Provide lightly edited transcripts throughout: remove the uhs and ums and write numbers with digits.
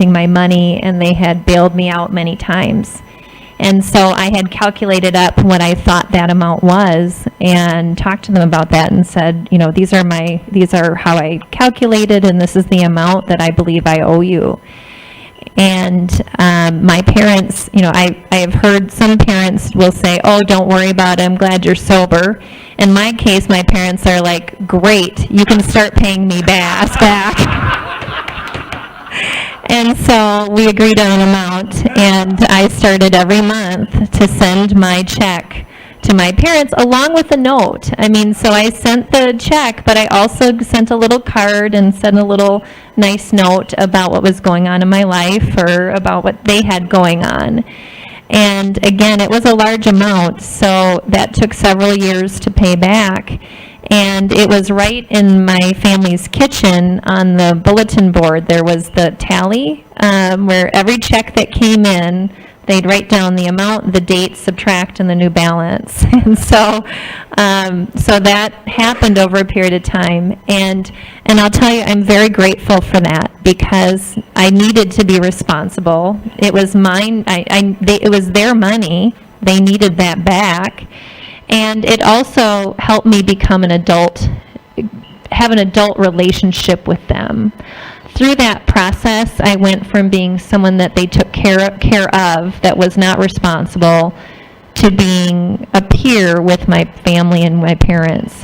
my money, and they had bailed me out many times. And so I had calculated up what I thought that amount was and talked to them about that and said, these are how I calculated, and this is the amount that I believe I owe you. And my parents, I have heard some parents will say, oh, don't worry about it, I'm glad you're sober. In my case, my parents are like, great, you can start paying me back. And so we agreed on an amount, and I started every month to send my check to my parents along with a note. So I sent the check, but I also sent a little card and sent a little nice note about what was going on in my life or about what they had going on. And again, it was a large amount, so that took several years to pay back. And it was right in my family's kitchen on the bulletin board. There was the tally where every check that came in, they'd write down the amount, the date, subtract, and the new balance. And so that happened over a period of time. And I'll tell you, I'm very grateful for that because I needed to be responsible. It was mine. It was their money. They needed that back. And it also helped me become an adult, have an adult relationship with them. Through that process, I went from being someone that they took care of that was not responsible to being a peer with my family and my parents.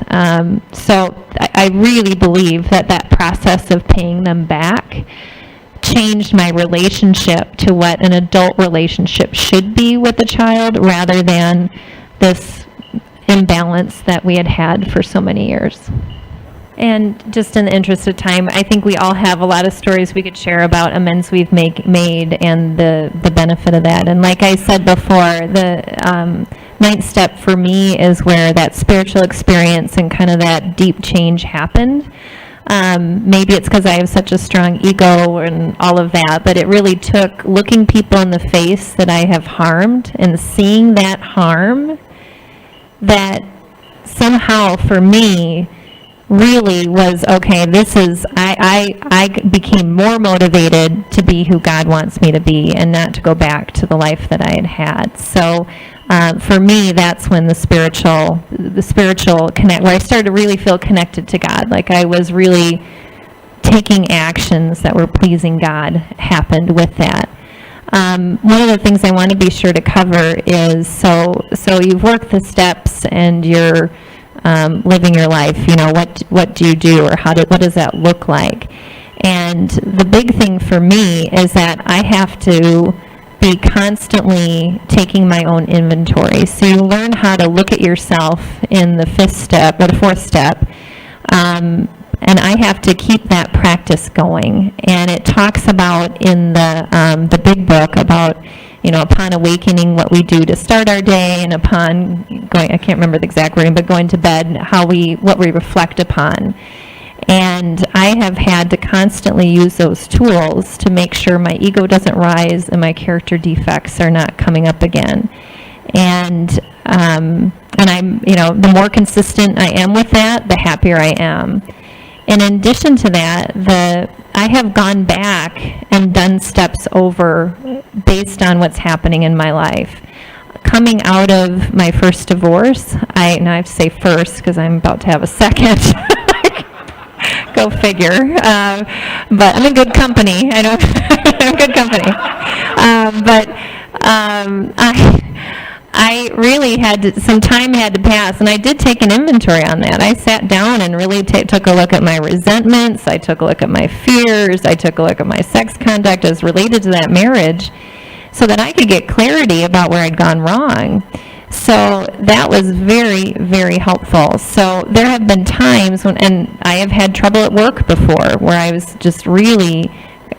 So I really believe that process of paying them back changed my relationship to what an adult relationship should be with a child rather than this imbalance that we had for so many years. And just in the interest of time, I think we all have a lot of stories we could share about amends we've made and the benefit of that. And like I said before, the ninth step for me is where that spiritual experience and kind of that deep change happened. Maybe it's because I have such a strong ego and all of that, but it really took looking people in the face that I have harmed and seeing that harm that somehow for me really was, okay, I became more motivated to be who God wants me to be and not to go back to the life that I had. So for me, that's when the spiritual connect, where I started to really feel connected to God, like I was really taking actions that were pleasing God, happened with that. One of the things I want to be sure to cover is, so you've worked the steps and you're living your life, what do you do, or what does that look like? And the big thing for me is that I have to be constantly taking my own inventory. So you learn how to look at yourself in the fifth step, or the fourth step, and I have to keep that practice going. And it talks about in the big book about, upon awakening, what we do to start our day, and upon going, I can't remember the exact wording, but going to bed, what we reflect upon. And I have had to constantly use those tools to make sure my ego doesn't rise and my character defects are not coming up again. And I'm, the more consistent I am with that, the happier I am. And in addition to that, I have gone back and done steps over based on what's happening in my life. Coming out of my first divorce, I have to say first because I'm about to have a second. Go figure. But I'm in good company. I'm in good company. I really some time had to pass, and I did take an inventory on that. I sat down and really took a look at my resentments. I took a look at my fears. I took a look at my sex conduct as related to that marriage so that I could get clarity about where I'd gone wrong. So that was very, very helpful. So there have been times and I have had trouble at work before where I was just really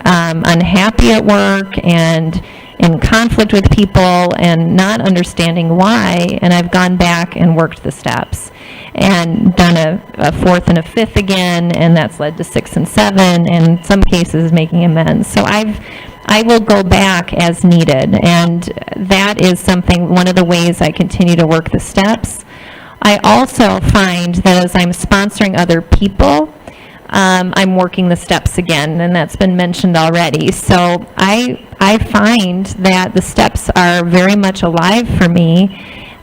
unhappy at work and in conflict with people and not understanding why, and I've gone back and worked the steps and done a fourth and a fifth again, and that's led to 6 and 7, and in some cases making amends. So I will go back as needed, and that is one of the ways I continue to work the steps. I also find that as I'm sponsoring other people, I'm working the steps again, and that's been mentioned already. So I find that the steps are very much alive for me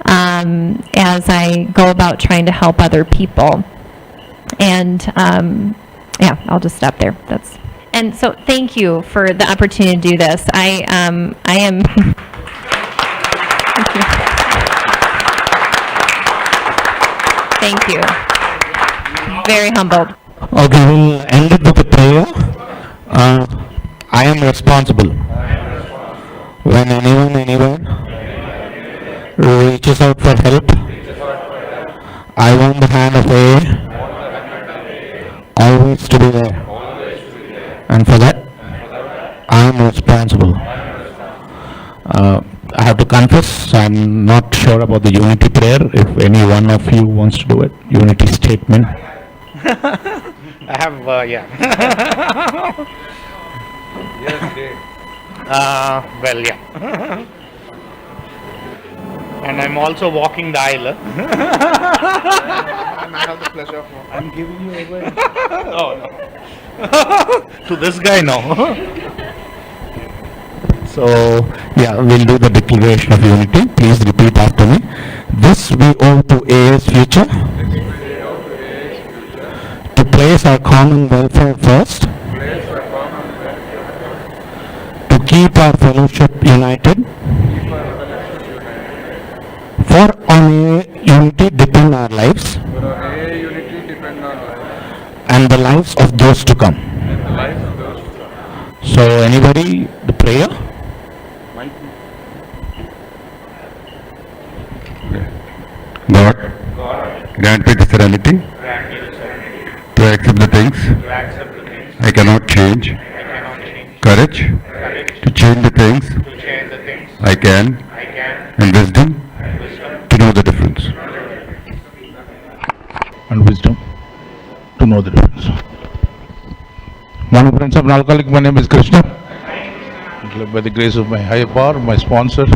as I go about trying to help other people. And yeah, I'll just stop there. And so thank you for the opportunity to do this. I am thank you. Very humbled. Okay, we'll end it with a prayer. I am responsible. When anyone, anywhere reaches out for help, I want the hand of aid always to be there. And for that, I am responsible. I have to confess, I'm not sure about the unity prayer. If any one of you wants to do it, unity statement. I have, yeah. Yes, Dave. Well, yeah. And I'm also walking the aisle. And I have the pleasure of I'm giving you away. Oh, no. To this guy, no. So, yeah, we'll do the declaration of unity. Please repeat after me. This we owe to AA's future. To place our common welfare first. To keep our fellowship united. For on AA unity depend our lives. And the lives of those to come. So, anybody, the prayer? God, grant me the serenity to accept the things I cannot change, courage to change the things I can, and wisdom to know the difference. And wisdom to know the difference. Morning, friends of non-alcoholic. My name is Krishna. By the grace of my higher power, my sponsor,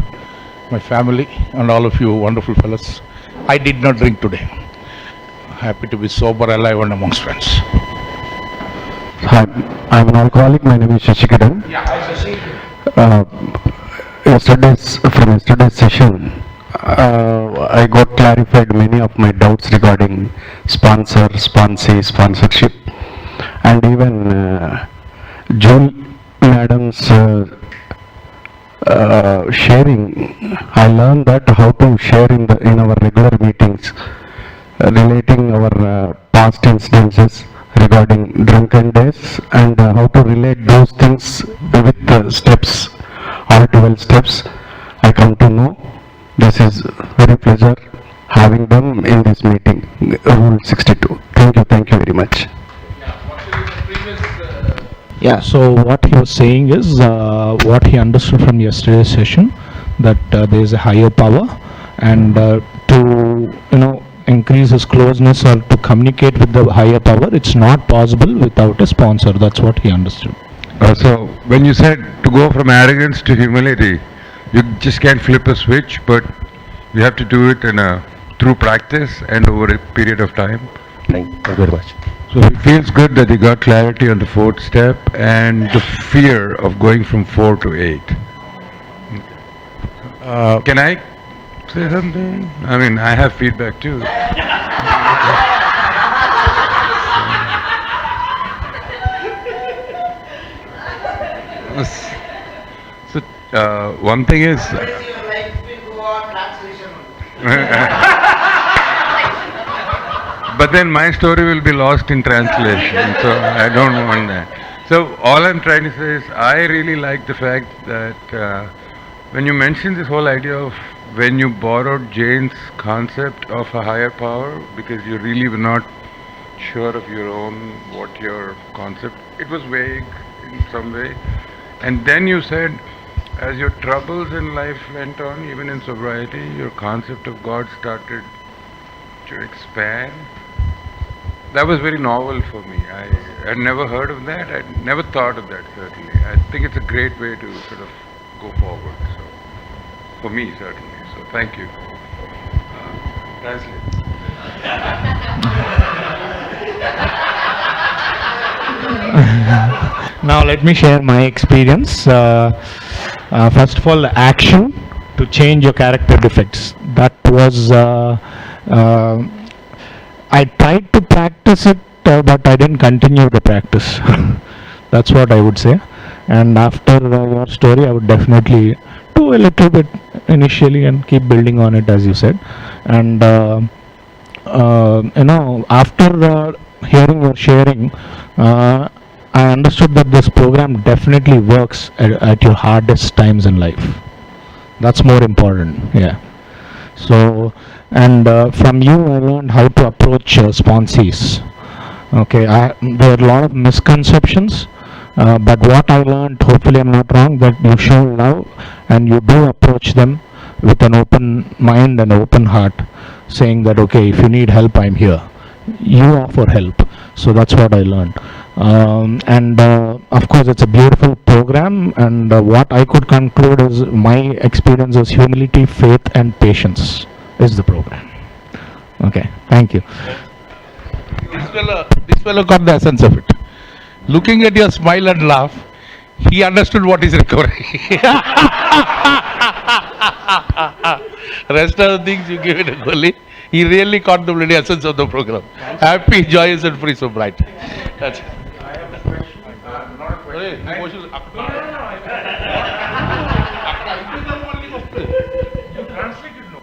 my family, and all of you wonderful fellows, I did not drink today. Happy to be sober, alive, and amongst friends. Hi, I'm an alcoholic. My name is Shashikaran. From yesterday's session, I got clarified many of my doubts regarding sponsee, sponsorship, and even June Madam's sharing. I learned that how to share in our regular meetings, relating our past incidences regarding drunken days, and how to relate those things with the steps, all 12 steps. I come to know. This is very pleasure having them in this meeting. Rule 62. Thank you very much. Yeah, so what he was saying is what he understood from yesterday's session, that there is a higher power, and to increase his closeness or to communicate with the higher power, it's not possible without a sponsor. That's what he understood. So when you said to go from arrogance to humility, you just can't flip a switch, but you have to do it through practice and over a period of time. Thank you very much. So it feels good that you got clarity on the fourth step and the fear of going from 4 to 8. Can I say something? I mean, I have feedback too. So, one thing is... But then my story will be lost in translation, so I don't want that. So all I'm trying to say is I really like the fact that when you mentioned this whole idea of when you borrowed Jane's concept of a higher power because you really were not sure of your own, what your concept, it was vague in some way. And then you said, as your troubles in life went on, even in sobriety, your concept of God started to expand. That was very novel for me. I had never heard of that. I never thought of that, certainly. I think it's a great way to sort of go forward. So, for me, certainly. So, thank you. Translate. Now let me share my experience. First of all, the action to change your character defects. That was I tried to practice it, but I didn't continue the practice. That's what I would say. And after your story, I would definitely do a little bit initially and keep building on it, as you said. And after hearing your sharing, I understood that this program definitely works at your hardest times in life. That's more important. Yeah. So, and from you, I learned how to approach sponsees. Okay, there are a lot of misconceptions, but what I learned, hopefully I'm not wrong, that you show love and you do approach them with an open mind and open heart, saying that, okay, if you need help, I'm here. You offer help. So that's what I learned. And of course, it's a beautiful program, and what I could conclude is my experience is humility, faith, and patience is the program. Okay, thank you. This fellow got the essence of it. Looking at your smile and laugh, he understood what is recovery. Rest of the things you give it a gully. He really caught the bloody essence of the program. Happy, joyous, and free, so bright. That's it.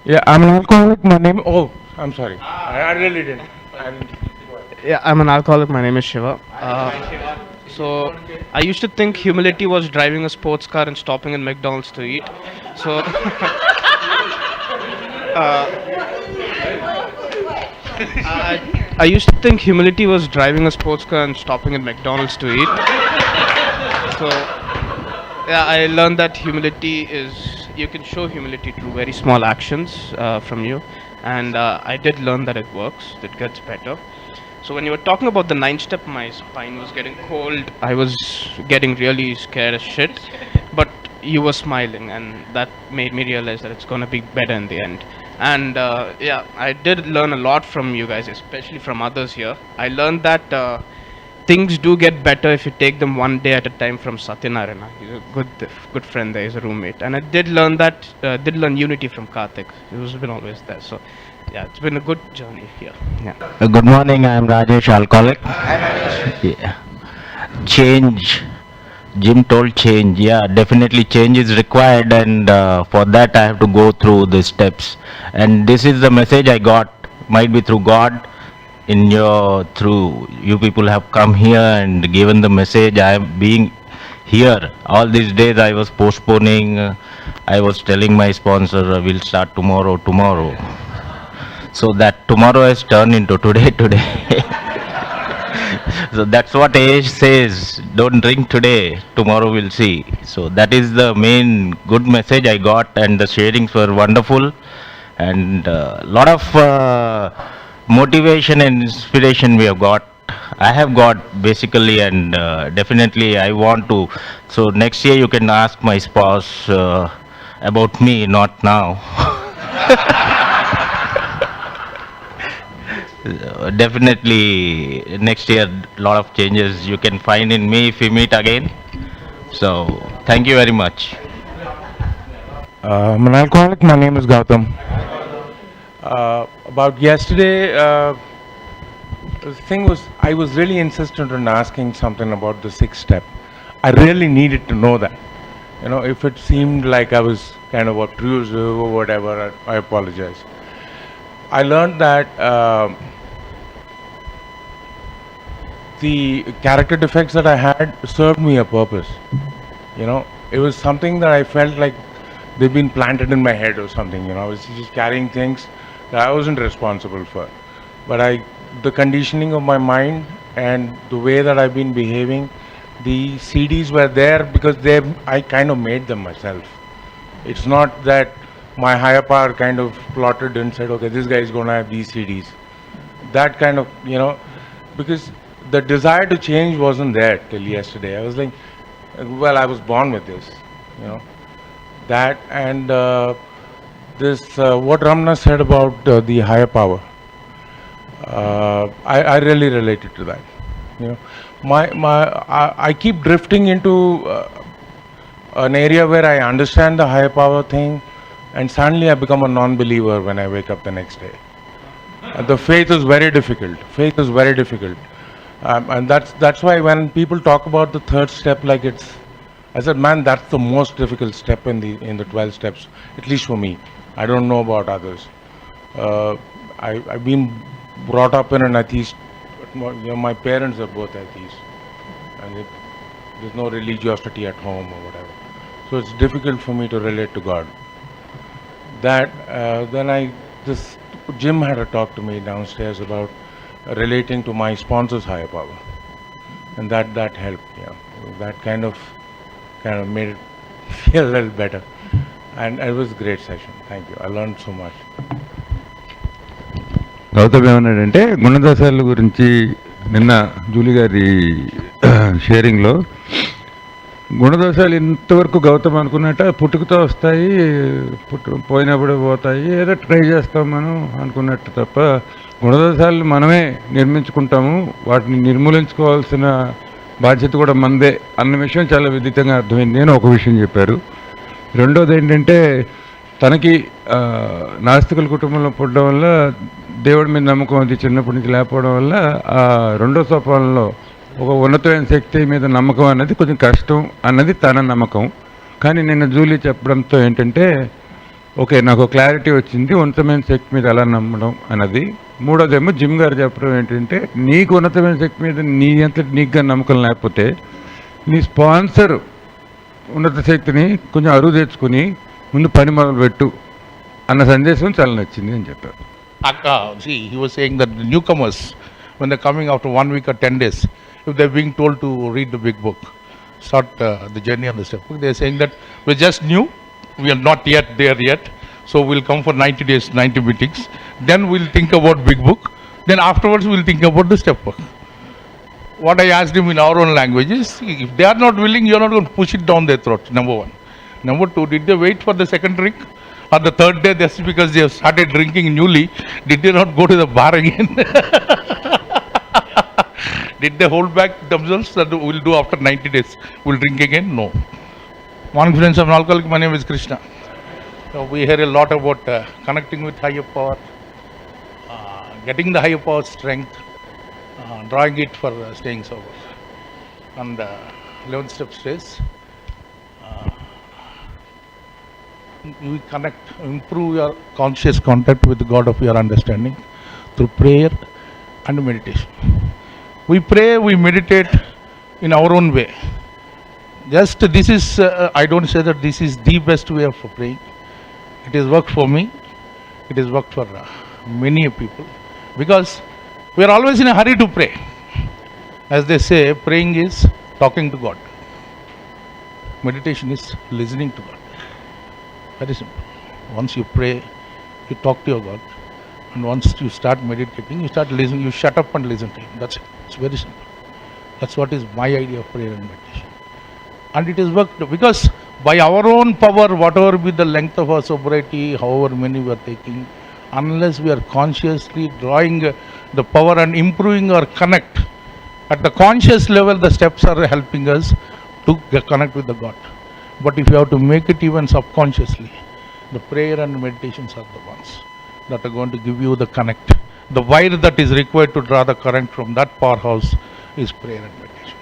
Yeah, I'm an alcoholic. My name. Oh, I'm sorry. I really didn't. Yeah, I'm an alcoholic. My name is Shiva. So I used to think humility was driving a sports car and stopping in McDonald's to eat. So I used to think humility was driving a sports car and stopping at McDonald's to eat. So yeah, I learned that humility is, you can show humility through very small actions from you, and I did learn that it works, it gets better. So when you were talking about the 9-step, my spine was getting cold, I was getting really scared as shit, but you were smiling, and that made me realize that it's gonna be better in the end. And yeah, I did learn a lot from you guys, especially from others here. I learned that things do get better if you take them one day at a time from Satyanarayana. He's a good friend there, he's a roommate. And I did learn unity from Karthik, who's been always there. So yeah, it's been a good journey here. Yeah. Good morning, I am Rajesh, alcoholic. Yeah. Change. Jim told change. Yeah, definitely change is required, and for that I have to go through the steps. And this is the message I got, might be through God, through you people have come here and given the message. I am being here all these days. I was postponing. I was telling my sponsor, we'll start tomorrow. So that tomorrow has turned into today. So that's what age says, don't drink today, tomorrow we'll see. So that is the main good message I got, and the sharings were wonderful, and a lot of motivation and inspiration we have got. I have got basically, and definitely I want to. So next year you can ask my spouse about me, not now. Definitely next year a lot of changes you can find in me if we meet again. So thank you very much. I'm an alcoholic. My name is Gautam. About yesterday, the thing was, I was really insistent on asking something about the 6th step. I really needed to know that. You know, if it seemed like I was kind of obtrusive or whatever, I apologize. I learned that the character defects that I had served me a purpose. You know, it was something that I felt like they've been planted in my head or something. You know, I was just carrying things that I wasn't responsible for. But the conditioning of my mind and the way that I've been behaving, the CDs were there because I kind of made them myself. It's not that my higher power kind of plotted and said, okay, this guy is going to have these CDs. That kind of, you know, because the desire to change wasn't there till yesterday. I was like, well, I was born with this, you know. That and what Ramana said about the higher power, I really related to that, you know. I keep drifting into an area where I understand the higher power thing, and suddenly I become a non-believer when I wake up the next day. The faith is very difficult. Faith is very difficult, and that's why when people talk about the third step, like I said, man, that's the most difficult step in the 12 steps, at least for me. I don't know about others. I've been brought up in an atheist. My parents are both atheists, and there's no religiosity at home or whatever. So it's difficult for me to relate to God. Then this Jim had a talk to me downstairs about relating to my sponsor's higher power, and that helped. Yeah, that kind of made it feel a little better, and it was a great session. Thank you. I learned so much. Gautam ఏమన్నాడంటే గుణదోషాల గురించి నిన్న Julie గారి షేరింగ్లో గుణదోషాలు ఇంతవరకు గౌతమ్ అనుకున్నట్ట పుట్టుకతో వస్తాయి, పోయినప్పుడు పోతాయి, ఏదో ట్రై చేస్తాం మనం అనుకున్నట్టు తప్ప గుణదోషాలు మనమే నిర్మించుకుంటాము, వాటిని నిర్మూలించుకోవాల్సిన బాధ్యత కూడా మనదే అన్న విషయం చాలా విదితంగా అర్థమైంది అని ఒక విషయం చెప్పారు. రెండోది ఏంటంటే తనకి నాస్తికుల కుటుంబంలో పుట్టడం వల్ల దేవుడి మీద నమ్మకం అది చిన్నప్పటి నుంచి లేకపోవడం వల్ల ఆ రెండో సోపానంలో ఒక ఉన్నతమైన శక్తి మీద నమ్మకం అన్నది కొంచెం కష్టం అన్నది తన నమ్మకం. కానీ నిన్న జూలీ చెప్పడంతో ఏంటంటే ఓకే నాకు క్లారిటీ వచ్చింది ఉన్నతమైన శక్తి మీద ఎలా నమ్మడం అన్నది. మూడోదేమో జిమ్ గారు చెప్పడం ఏంటంటే నీకు ఉన్నతమైన శక్తి మీద నీ అంత నీకుగా నమ్మకం లేకపోతే నీ స్పాన్సర్ ఉన్నత శక్తిని కొంచెం అరువు తెచ్చుకుని ముందు పని మొదలుపెట్టు అన్న సందేశం చాలా నచ్చింది అని చెప్పారు. See, he was saying that the newcomers, when they're coming after 1 week or 10 days, if they're being told to read the big book, start the journey on the step book, they're saying that we're just new, we are not yet there yet, so we'll come for 90 days, 90 meetings, then we'll think about big book, then afterwards we'll think about the step book. What I asked him in our own language is, if they are not willing, you're not going to push it down their throat, number one. Number two, did they wait for the second drink? Or the third day, just because they have started drinking newly, did they not go to the bar again? Did they hold back themselves that we'll do after 90 days? We'll drink again? No. Morning friends of alcoholic, my name is Krishna. So we hear a lot about connecting with higher power, getting the higher power strength, drawing it for staying sober. And 11 step says, you connect, improve your conscious contact with the God of your understanding through prayer and meditation. We pray, we meditate in our own way. Just this is, I don't say that this is the best way of praying. It has worked for me. It has worked for many people, because we are always in a hurry to pray. As they say, praying is talking to God. Meditation is listening to God. Very simple. Once you pray, you talk to your God, and once you start meditating, you start listening, you shut up and listen to Him. That's it. It's very simple. That's what is my idea of prayer and meditation. And it has worked, because by our own power, whatever be the length of our sobriety, however many we are taking, unless we are consciously drawing the power and improving our connect, at the conscious level, the steps are helping us to connect with the God. But if you have to make it even subconsciously, the prayer and meditations are the ones that are going to give you the connect. The wire that is required to draw the current from that powerhouse is prayer and meditation.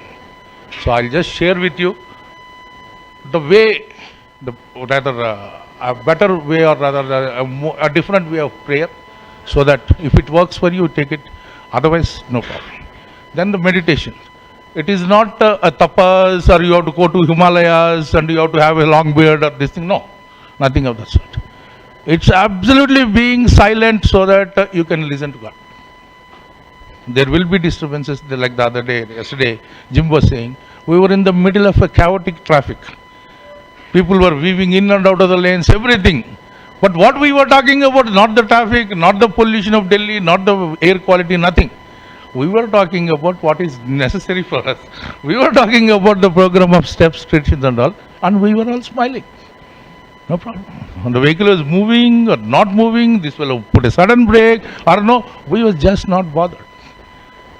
So I'll just share with you the way, a better way, or rather a different way of prayer, so that if it works for you, take it. Otherwise, no problem. Then the meditation. It is not a tapas, or you have to go to Himalayas and you have to have a long beard or this thing. No, nothing of that sort. It's absolutely being silent so that you can listen to God. There will be disturbances, like the other day, yesterday, Jim was saying, we were in the middle of a chaotic traffic. People were weaving in and out of the lanes, everything. But what we were talking about, not the traffic, not the pollution of Delhi, not the air quality, nothing. We were talking about what is necessary for us. We were talking about the program of steps, traditions and all, and we were all smiling. No problem. When the vehicle was moving or not moving, this fellow put a sudden brake, or no, we were just not bothered.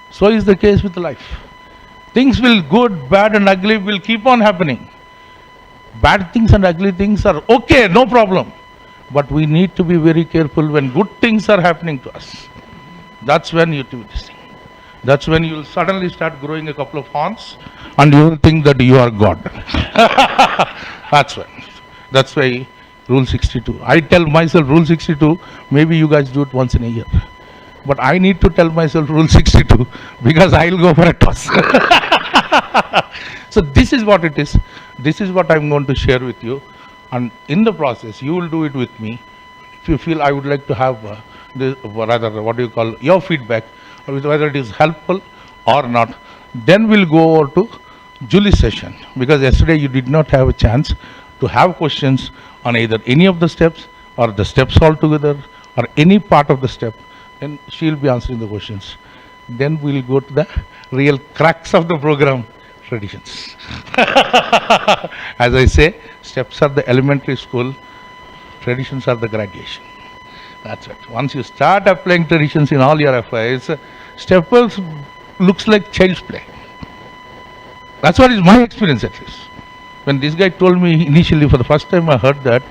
So is the case with life. Things will good, bad and ugly will keep on happening. Bad things and ugly things are okay, no problem. But we need to be very careful when good things are happening to us. That's when you do this thing. That's when you will suddenly start growing a couple of horns and you will think that you are God. That's when. That's why Rule 62. I tell myself Rule 62, maybe you guys do it once in a year. But I need to tell myself Rule 62 because I will go for a toss. So this is what it is. This is what I'm going to share with you. And in the process, you will do it with me. If you feel I would like to have your feedback, whether it is helpful or not, then we'll go over to Julie's session. Because yesterday you did not have a chance to have questions on either any of the steps or the steps altogether or any part of the step. Then she'll be answering the questions. Then we'll go to the real crux of the program, traditions. As I say, steps are the elementary school, traditions are the graduation. That's it. Once you start applying traditions in all your affairs, steppers looks like child's play. That's what is my experience at least. When this guy told me initially for the first time I heard that,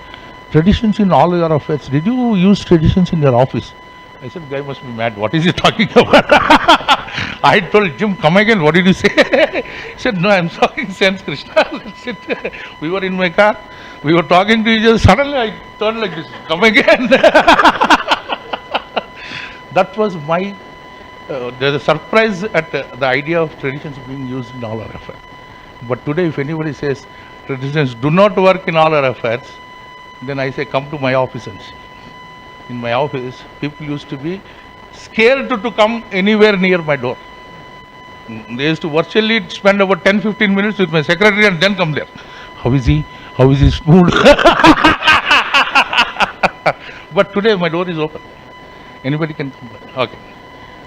traditions in all your affairs, did you use traditions in your office? I said, guy must be mad. What is he talking about? I told Jim, come again. What did you say? He said, no, I'm talking sense, Krishna. That's it. We were in my car. We were talking to each other. Suddenly I turned like this. Come again. That was my, there's a surprise at the idea of traditions being used in all our affairs. But today, if anybody says traditions do not work in all our affairs, then I say, come to my office and see. In my office, people used to be scared to come anywhere near my door. They used to virtually spend about 10-15 minutes with my secretary and then come there. How is he? How is his mood? But today my door is open. Anybody can come back. Okay.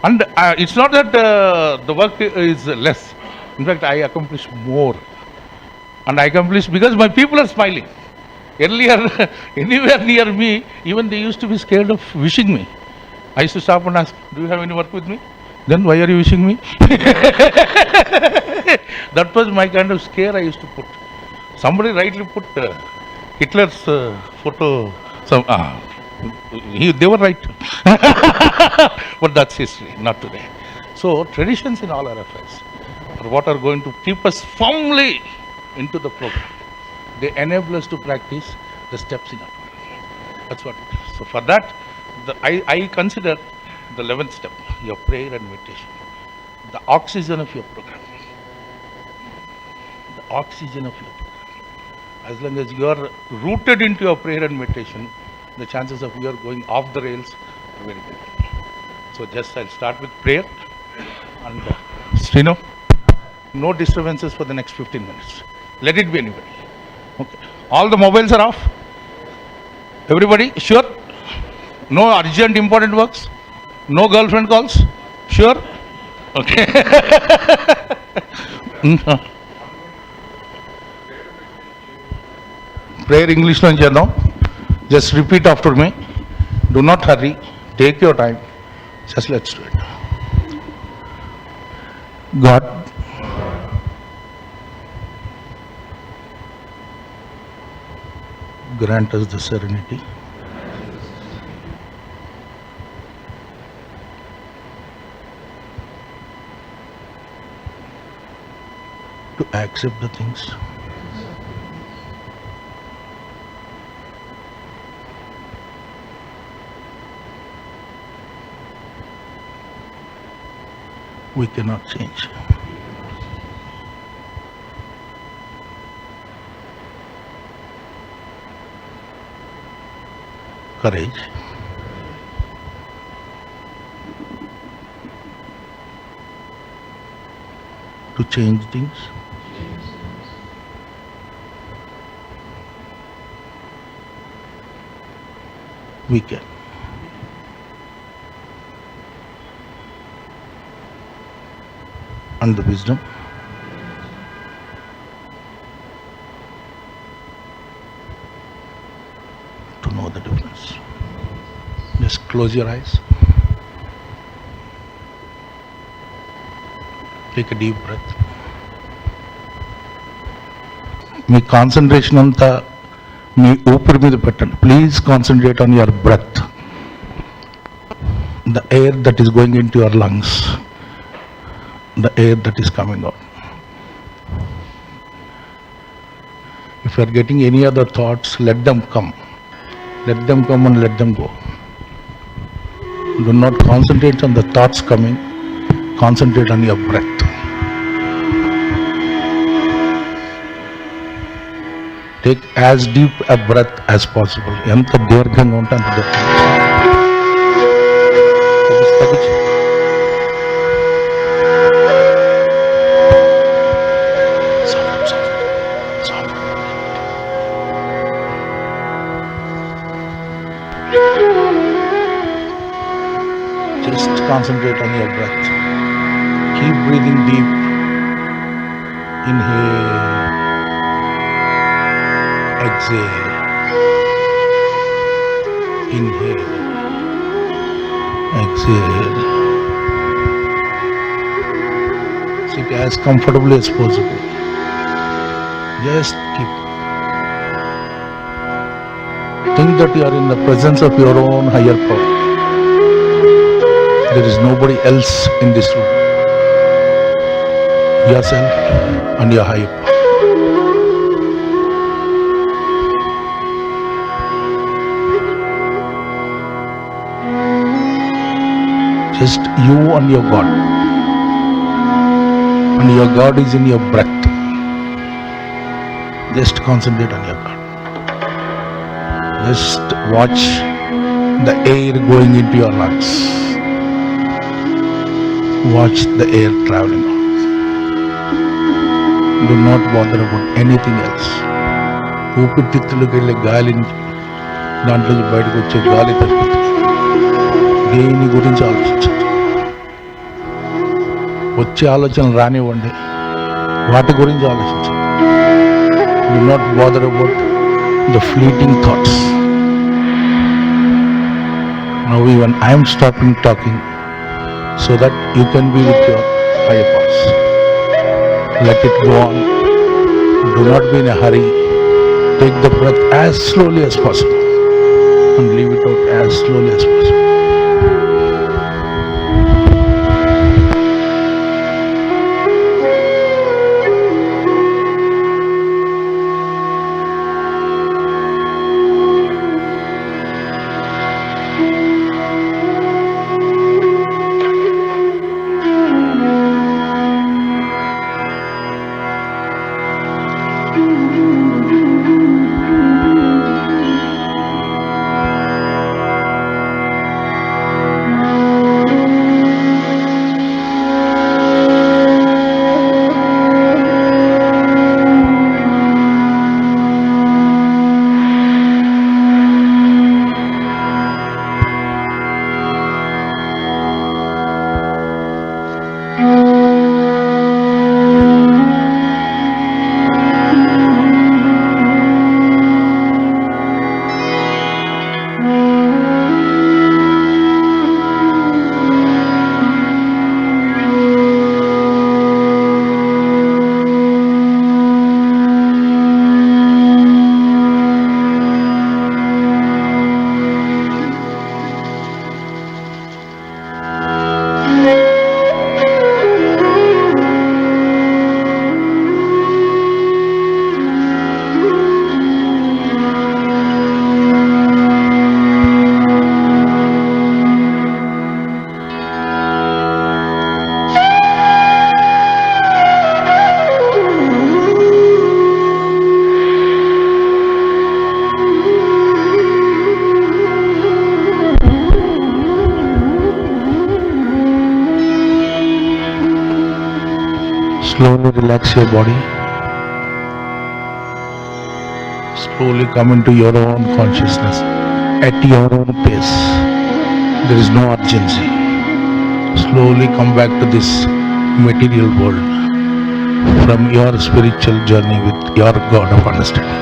And it's not that the work is less. In fact, I accomplish more. And I accomplish because my people are smiling. Earlier, anywhere near me, even they used to be scared of wishing me. I used to stop and ask, do you have any work with me? Then why are you wishing me? That was my kind of scare I used to put. Somebody rightly put Hitler's photo. They were right. But that's history, not today. So traditions in all our affairs are what are going to keep us firmly into the program. They enable us to practice the steps in our program. That's what it is. So for that, I consider the 11th step, your prayer and meditation, the oxygen of your program. The oxygen of your program. As long as you are rooted into your prayer and meditation, the chances of you are going off the rails are very good. So just I'll start with prayer and Srinu, no disturbances for the next 15 minutes. Let it be anybody. Okay. All the mobiles are off. Everybody, sure? No urgent important works? No girlfriend calls? Sure? Okay. Prayer English lo chedam. Just repeat after me. Do not hurry. Take your time. Just let's do it. God, grant us the serenity to accept the things we cannot change. Courage to change things. We can. And the wisdom to know the difference. Just close your eyes. Take a deep breath. మీ concentration అంతా మీ ఊపిరి మీద పెట్టండి. Please concentrate on your breath, the air that is going into your lungs, the air that is coming out. If you are getting any other thoughts, let them come. Let them come and let them go. Do not concentrate on the thoughts coming, concentrate on your breath. Take as deep a breath as possible. ఎంత దీర్ఘంగా ఉంటే అంత దీర్ఘంగా. Just concentrate on your breath. Keep breathing deep. Inhale. Exhale. Inhale. Exhale. Sit as comfortably as possible. Just keep. Think that you are in the presence of your own higher power. There is nobody else in this room. Yourself and your higher power. Just you and your God. And your God is in your breath. Just concentrate on your God. Just watch the air going into your lungs. Watch the air traveling out. Do not bother about anything else. ఊపిరితిత్తులకు వెళ్ళే గాలిని, దాంట్లోకి బయటకు వచ్చే గాలి తప్పితే దేని గురించి ఆలోచించండి. వచ్చే ఆలోచనలు రానివ్వండి, వాటి గురించి ఆలోచించండి. Do not bother about the fleeting thoughts. Now even I am stopping talking so that you can be with your higher powers. Let it go on. Do not be in a hurry. Take the breath as slowly as possible and leave it out as slowly as possible. Slowly relax your body. Slowly come into your own consciousness at your own pace. There is no urgency. Slowly come back to this material world from your spiritual journey with your God of understanding.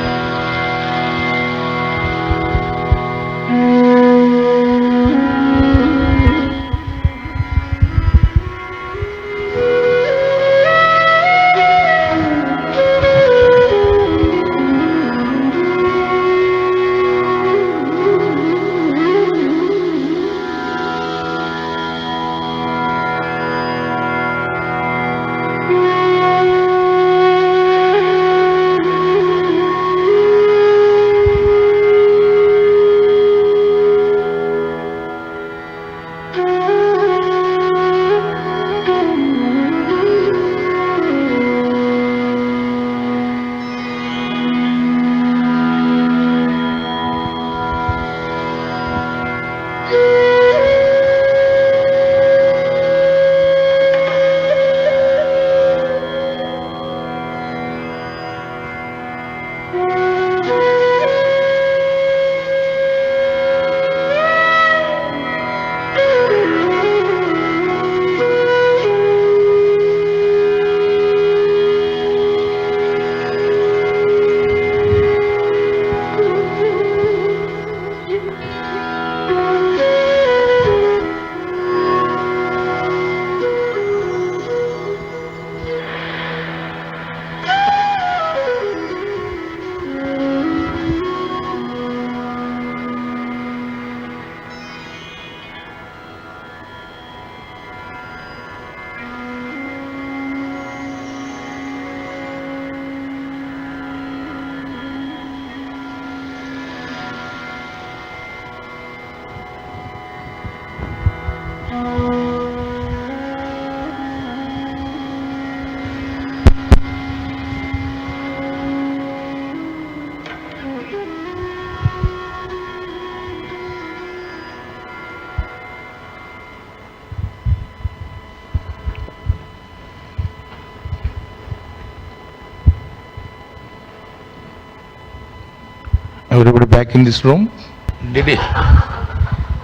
Everybody back in this room?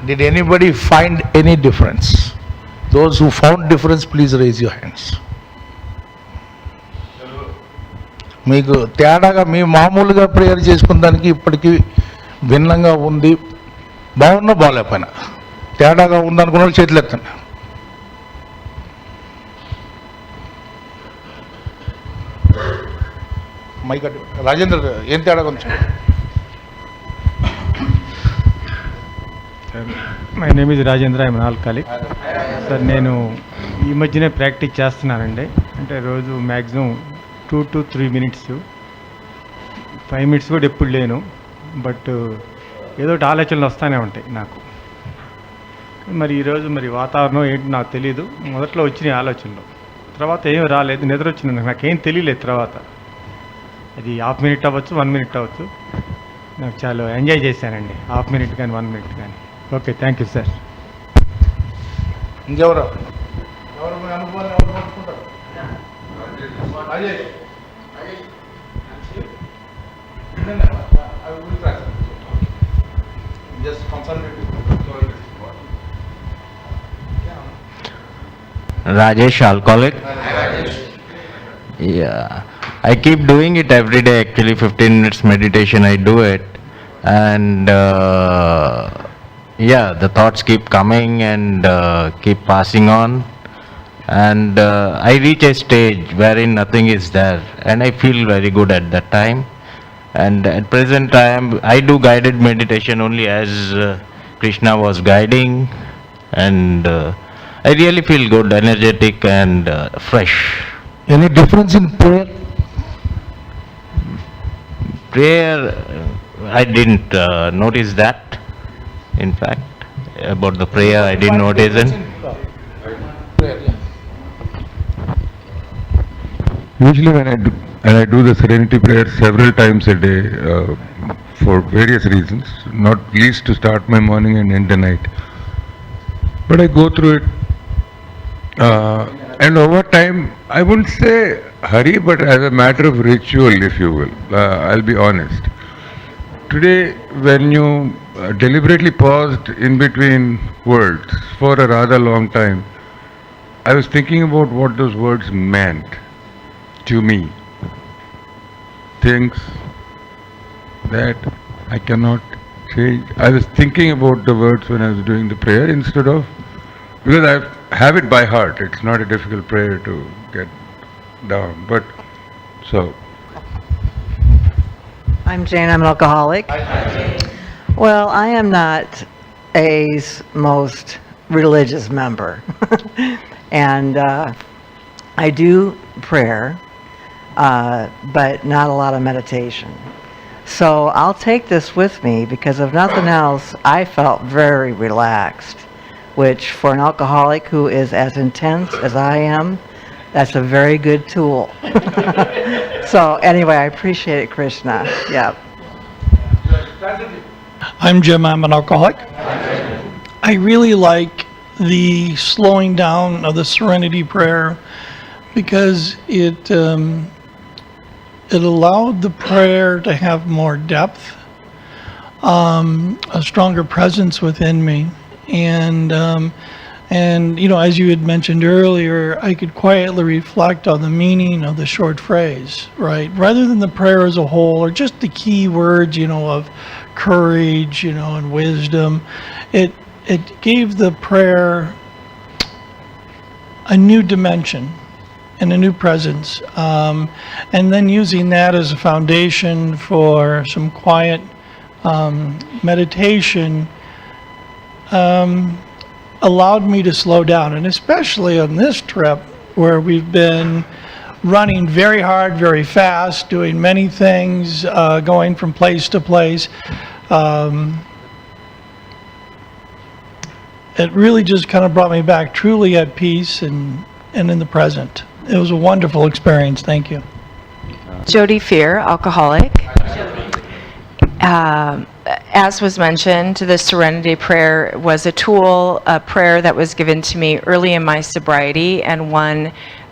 Did anybody find any difference? Those who found difference, please raise your hands. మీకు తేడాగా మీ మామూలుగా prayer చేసుకున్న దానికి ఇప్పటికీ భిన్నంగా ఉంది, బాగున్నా బాగాలేకపోయినా తేడాగా ఉందనుకున్న వాళ్ళు చేతులు ఎత్తండి. మైక్ రాజేంద్ర ఏం తేడా కొంచెం. My name is Rajendra, I'm alcoholic. Sir నేను ఈ మధ్యనే ప్రాక్టీస్ చేస్తున్నానండి. అంటే రోజు మ్యాక్సిమం 2 to 3 minutes, 5 minutes కూడా ఎప్పుడు లేను. బట్ ఏదో ఒకటి ఆలోచనలు వస్తూనే ఉంటాయి నాకు. మరి ఈరోజు మరి వాతావరణం ఏంటి నాకు తెలీదు. మొదట్లో వచ్చినాయి ఆలోచనలు, తర్వాత ఏం రాలేదు, నిద్ర వచ్చింది, నాకేం తెలియలేదు. తర్వాత అది 1/2 minute అవ్వచ్చు, 1 minute అవ్వచ్చు. నాకు చాలా ఎంజాయ్ చేశానండి, 1/2 minute కానీ 1 minute కానీ. Okay, thank you sir. ఇంకెవరు ఎవరు మీ అనుభవాన్ని ఎవరు పంచుకుంటారు? Rajesh, alcoholic. Yeah, I keep doing it every day. Actually, 15 minutes meditation I do it, and yeah, the thoughts keep coming and keep passing on, and I reach a stage wherein nothing is there, and I feel very good at that time. And at present, I do guided meditation only as Krishna was guiding, and I really feel good, energetic, and fresh. Any difference in prayer? Prayer, I didn't notice that. In fact, about the prayer, I didn't notice it. Usually when I do the serenity prayer several times a day for various reasons, not least to start my morning and end the night. But I go through it and over time, I wouldn't say hurry, but as a matter of ritual, if you will. I'll be honest. Today, when you deliberately paused in between words for a rather long time, I was thinking about what those words meant to me. Things that I cannot change. I was thinking about the words when I was doing the prayer instead of, because I have it by heart. It's not a difficult prayer to get down, but so. I'm Jane, I'm an alcoholic. Well, I am not A's most religious member. And I do prayer, but not a lot of meditation. So I'll take this with me because if nothing else, I felt very relaxed, which for an alcoholic who is as intense as I am, that's a very good tool. So anyway, I appreciate it, Krishna. Yeah. I'm Jim, I'm an alcoholic. I really like the slowing down of the serenity prayer because it allowed the prayer to have more depth, a stronger presence within me. And you know, as you had mentioned earlier, I could quietly reflect on the meaning of the short phrase, right? Rather than the prayer as a whole, or just the key words, you know, of courage, you know, and wisdom. It gave the prayer a new dimension and a new presence. And then using that as a foundation for some quiet meditation allowed me to slow down, and especially on this trip where we've been running very hard, very fast, doing many things, going from place to place. It really just kind of brought me back truly at peace and in the present. It was a wonderful experience. Thank you. Jody Fear, alcoholic. As was mentioned, the Serenity Prayer was a tool, a prayer that was given to me early in my sobriety and one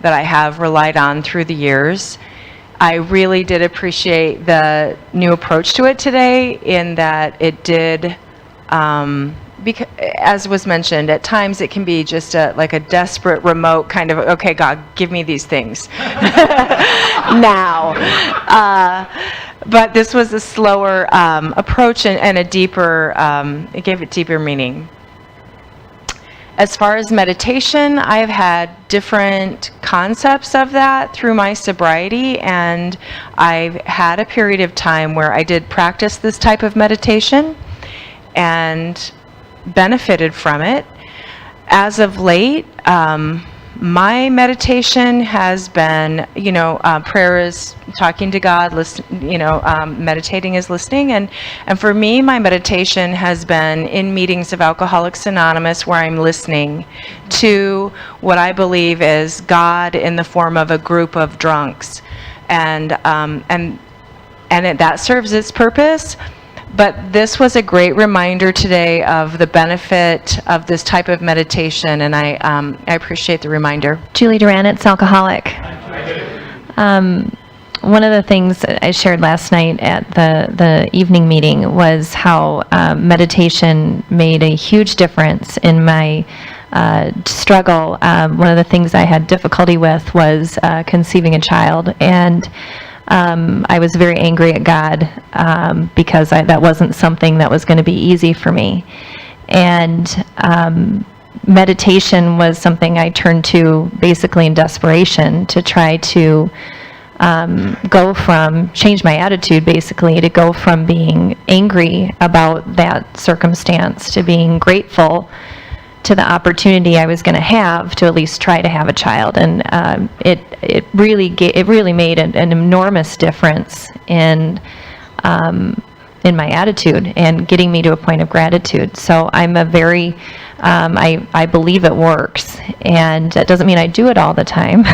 that I have relied on through the years. I really did appreciate the new approach to it today, in that it did, because, as was mentioned, at times it can be just like a desperate remote kind of, okay, God, give me these things now. But this was a slower approach and a deeper, it gave it deeper meaning. As far as meditation, I've had different concepts of that through my sobriety, and I've had a period of time where I did practice this type of meditation and benefited from it. As of late, my meditation has been, prayer is talking to God, meditating is listening. And for me, my meditation has been in meetings of Alcoholics Anonymous, where I'm listening to what I believe is God in the form of a group of drunks. And that serves its purpose. But this was a great reminder today of the benefit of this type of meditation, and I appreciate the reminder. Julie Duran, it's Alcoholic. One of the things that I shared last night at the evening meeting was how meditation made a huge difference in my struggle. One of the things I had difficulty with was conceiving a child, and I was very angry at God because that wasn't something that was going to be easy for me. And meditation was something I turned to basically in desperation to try to change my attitude, basically, to go from being angry about that circumstance to being grateful to the opportunity I was going to have to at least try to have a child. And it really made an enormous difference in my attitude and getting me to a point of gratitude. So I'm a very, I believe it works, and that doesn't mean I do it all the time.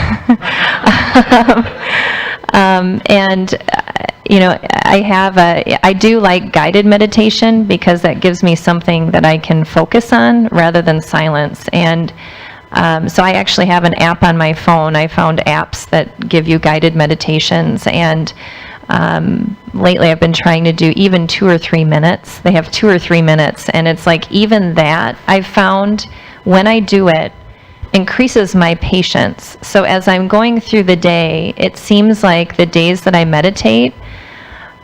I do like guided meditation because that gives me something that I can focus on rather than silence. And so I actually have an app on my phone. I found apps that give you guided meditations, and lately I've been trying to do even 2 or 3 minutes. They have 2 or 3 minutes, and it's like even that I've found when I do it increases my patience. So as I'm going through the day, it seems like the days that I meditate,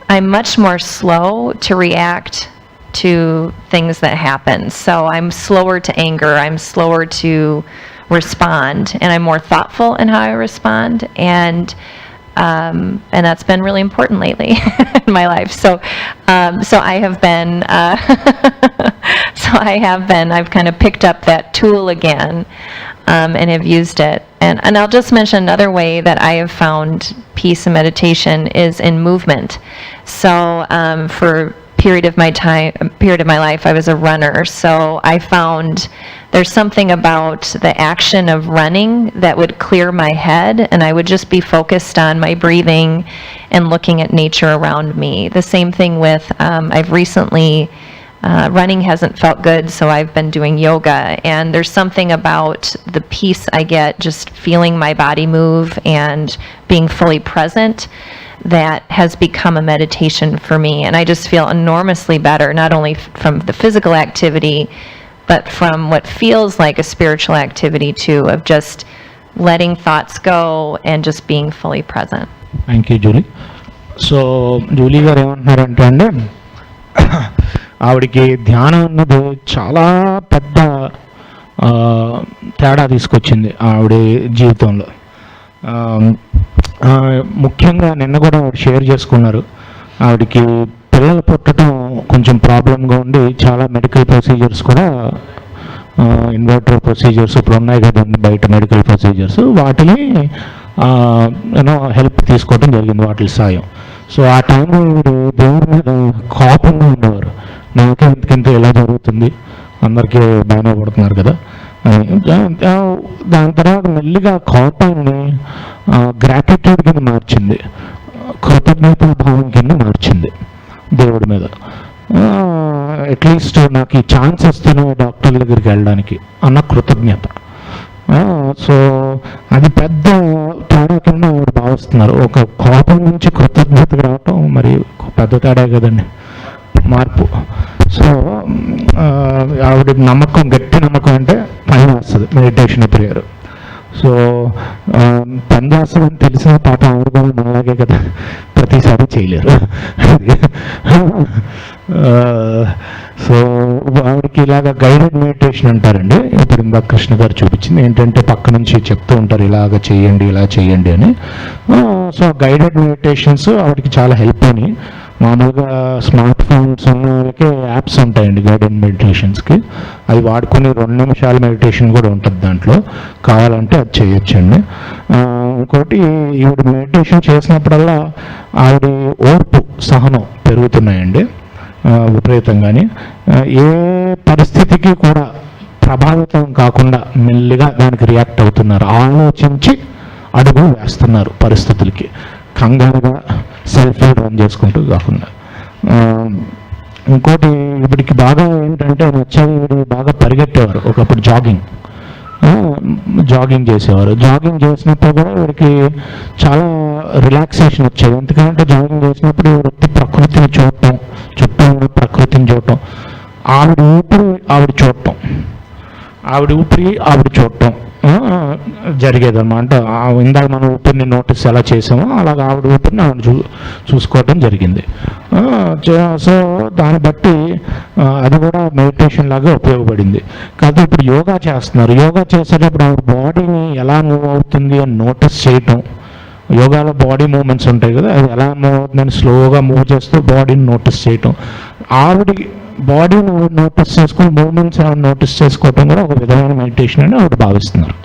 I'm much more slow to react to things that happen. So I'm slower to anger, I'm slower to respond, and I'm more thoughtful in how I respond. And that's been really important lately in my life. So I have been, I've kind of picked up that tool again, and have used it. And I'll just mention another way that I have found peace and meditation is in movement. So for a period of my life, I was a runner. So I found there's something about the action of running that would clear my head, and I would just be focused on my breathing and looking at nature around me. The same thing with, I've recently, running hasn't felt good, so I've been doing yoga, and there's something about the peace I get just feeling my body move and being fully present that has become a meditation for me. And I just feel enormously better, not only from the physical activity, but from what feels like a spiritual activity too, of just letting thoughts go and just being fully present. Thank you, Julie. So, Julie గారు ఏమంటున్నారంటే అండి, ఆవిడకి ధ్యానం అన్నది చాలా పెద్ద తేడా తీసుకొచ్చింది ఆవిడ జీవితంలో. ముఖ్యంగా నిన్న కూడా ఆవిడ షేర్ చేసుకున్నారు, ఆవిడకి పిల్లలు పుట్టడం కొంచెం ప్రాబ్లంగా ఉండి చాలా మెడికల్ ప్రొసీజర్స్ కూడా, ఇన్వర్టర్ ప్రొసీజర్స్ ఇప్పుడు ఉన్నాయి కదండి బయట మెడికల్ ప్రొసీజర్స్, వాటిని హెల్ప్ తీసుకోవడం జరిగింది, వాటి సాయం. సో ఆ టైంలో వీడు దేవుడి మీద కోపంగా ఉండేవారు, నాకే ఇంతకింత ఇలా జరుగుతుంది, అందరికీ బాగానే పడుతున్నారు కదా అని. దాని తర్వాత మెల్లిగా కోపాన్ని గ్రాటిట్యూడ్ కింద మార్చింది, కృతజ్ఞత భావం కింద మార్చింది దేవుడి మీద. అట్లీస్ట్ నాకు ఈ ఛాన్స్ వస్తేనే డాక్టర్ దగ్గరికి వెళ్ళడానికి అన్న కృతజ్ఞత. సో అది పెద్ద తేడా కింద ఆవిడ భావిస్తున్నారు. ఒక కోపం నుంచి కృతజ్ఞతకు రావటం మరి పెద్ద తేడా కదండి, మార్పు. సో ఆవిడ నమ్మకం, గట్టి నమ్మకం అంటే పని చేస్తుంది మెడిటేషన్ ప్రేయర్. సో పని చేస్తుందని తెలిసిన పాప ఆవిడ కూడా మనలాగే కదా, ప్రతిసారి చేయలేరు. సో ఆవిడకి ఇలాగ గైడెడ్ మెడిటేషన్ అంటారండి. ఇప్పుడు ఇందాక కృష్ణ గారు చూపించింది ఏంటంటే పక్క నుంచి చెప్తూ ఉంటారు ఇలాగ చేయండి ఇలా చేయండి అని. సో గైడెడ్ మెడిటేషన్స్ ఆవిడకి చాలా హెల్ప్ అయినాయి. మామూలుగా స్మార్ట్ ఫోన్స్ ఉన్న వాళ్ళకి యాప్స్ ఉంటాయండి గైడెడ్ మెడిటేషన్స్కి, అవి వాడుకుని 2 నిమిషాల మెడిటేషన్ కూడా ఉంటుంది దాంట్లో, కావాలంటే అది చేయొచ్చండి. ఇంకోటి ఈవిడ మెడిటేషన్ చేసినప్పుడల్లా ఆవిడ ఓర్పు సహనం పెరుగుతున్నాయండి విపరీతంగాని. ఏ పరిస్థితికి కూడా ప్రభావితం కాకుండా మెల్లిగా దానికి రియాక్ట్ అవుతున్నారు, ఆలోచించి అడుగు వేస్తున్నారు పరిస్థితులకి, కంగారుగా సెల్ఫ్ రన్ చేసుకుంటూ కాకుండా. ఇంకోటి ఇప్పటికి బాగా ఏంటంటే నచ్చేది, వీడు బాగా పరిగెట్టేవారు ఒకప్పుడు, జాగింగ్ చేసేవారు. జాగింగ్ చేసినప్పుడు కూడా వీడికి చాలా రిలాక్సేషన్ వచ్చేది. ఎందుకంటే జాగింగ్ చేసినప్పుడు వృత్తి ప్రకృతిని చూడటం, చుట్టూ ఉన్న ప్రకృతిని చూడటం, ఆవిడ ఊపిరి ఆవిడ చూడటం జరిగేదన్నమాట. ఇందాక మనం ఊపిరిని నోటీస్ ఎలా చేసామో అలాగ ఆవిడ ఊపిరిని ఆవిడ చూసుకోవటం జరిగింది. సో దాన్ని బట్టి అది కూడా మెడిటేషన్ లాగా ఉపయోగపడింది. కాబట్టి ఇప్పుడు యోగా చేస్తున్నారు. యోగా చేసేటప్పుడు ఆవిడ బాడీని ఎలా మూవ్ అవుతుంది అని నోటీస్ చేయటం. యోగాలో బాడీ మూమెంట్స్ ఉంటాయి కదా, అది ఎలా మూవ్ అవుతుందని స్లోగా మూవ్ చేస్తూ బాడీని నోటీస్ చేయటం. ఆవిడ బాడీని నోటీస్ చేసుకుని మూమెంట్స్ నోటీస్ చేసుకోవటం కూడా ఒక విధమైన మెడిటేషన్ అని ఆవిడ భావిస్తున్నారు.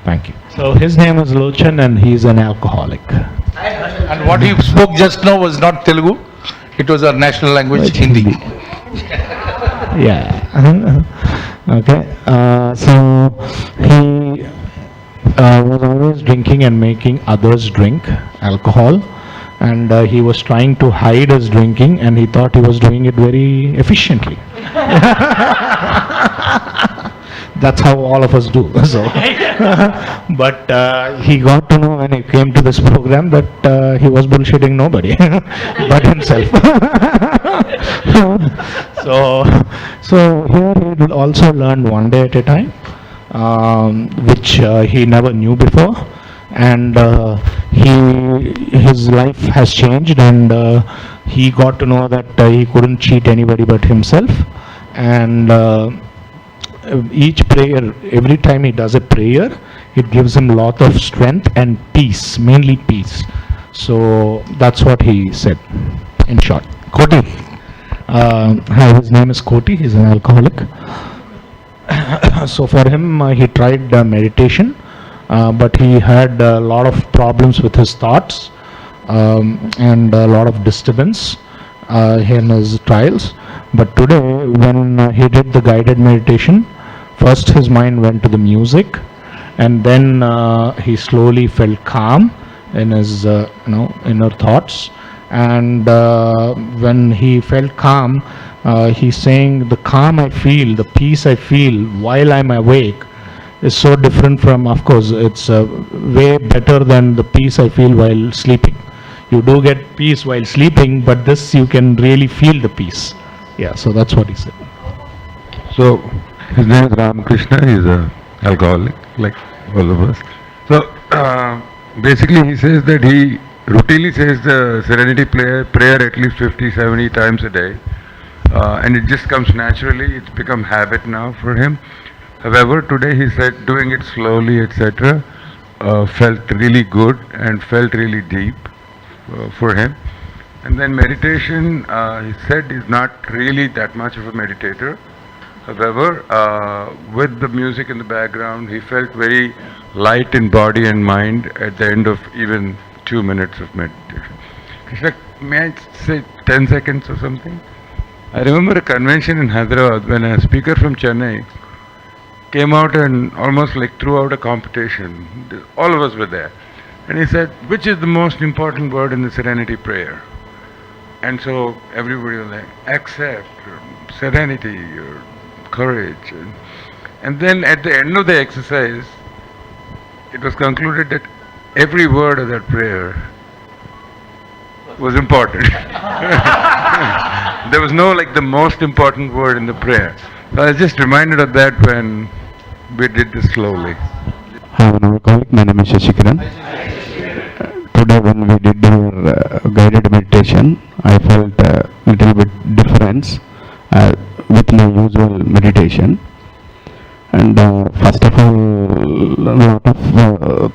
Thank you. So his name is Lochan and he's an alcoholic. And what he spoke just now was not Telugu, it was our national language, Hindi. Yeah. Okay. So he was always drinking and making others drink alcohol, and he was trying to hide his drinking, and he thought he was doing it very efficiently. That's how all of us do. So, but he got to know when he came to this program that he was bullshitting nobody but himself. So here he will also learn one day at a time, which he never knew before, and his life has changed, and he got to know that he couldn't cheat anybody but himself. And each prayer, every time he does a prayer, it gives him a lot of strength and peace, mainly peace. So that's what he said in short. Koti. Hi, his name is Koti. He's an alcoholic. So for him, he tried meditation, but he had a lot of problems with his thoughts and a lot of disturbance in his trials. But today, when he did the guided meditation, first his mind went to the music, and then he slowly felt calm in his inner thoughts. And when he felt calm, he's saying the calm I feel, the peace I feel while I'm awake is so different from, of course, it's way better than the peace I feel while sleeping. You do get peace while sleeping, but this you can really feel the peace. Yeah, so that's what he said. So his name is Ramakrishna. He's an alcoholic, like all of us. So basically, he says that he routinely says the Serenity prayer at least 50-70 times a day, and it just comes naturally. It's become habit now for him. However, today he said doing it slowly, etc., felt really good and felt really deep for him. And then meditation, he said, is not really that much of a meditator. However, with the music in the background, he felt very light in body and mind at the end of even 2 minutes of meditation. Krishna, may I say 10 seconds or something? I remember a convention in Hyderabad when a speaker from Chennai came out and almost like threw out a competition. All of us were there. And he said, which is the most important word in the Serenity prayer? And so everybody was like, accept, serenity, or courage. And then at the end of the exercise, it was concluded that every word of that prayer was important. There was no like the most important word in the prayer. So I was just reminded of that when we did this slowly. Hi, my colleague, my name is Shashikiran. Today when we did our guided meditation, I felt a little bit difference with my usual meditation. And first of all, a lot of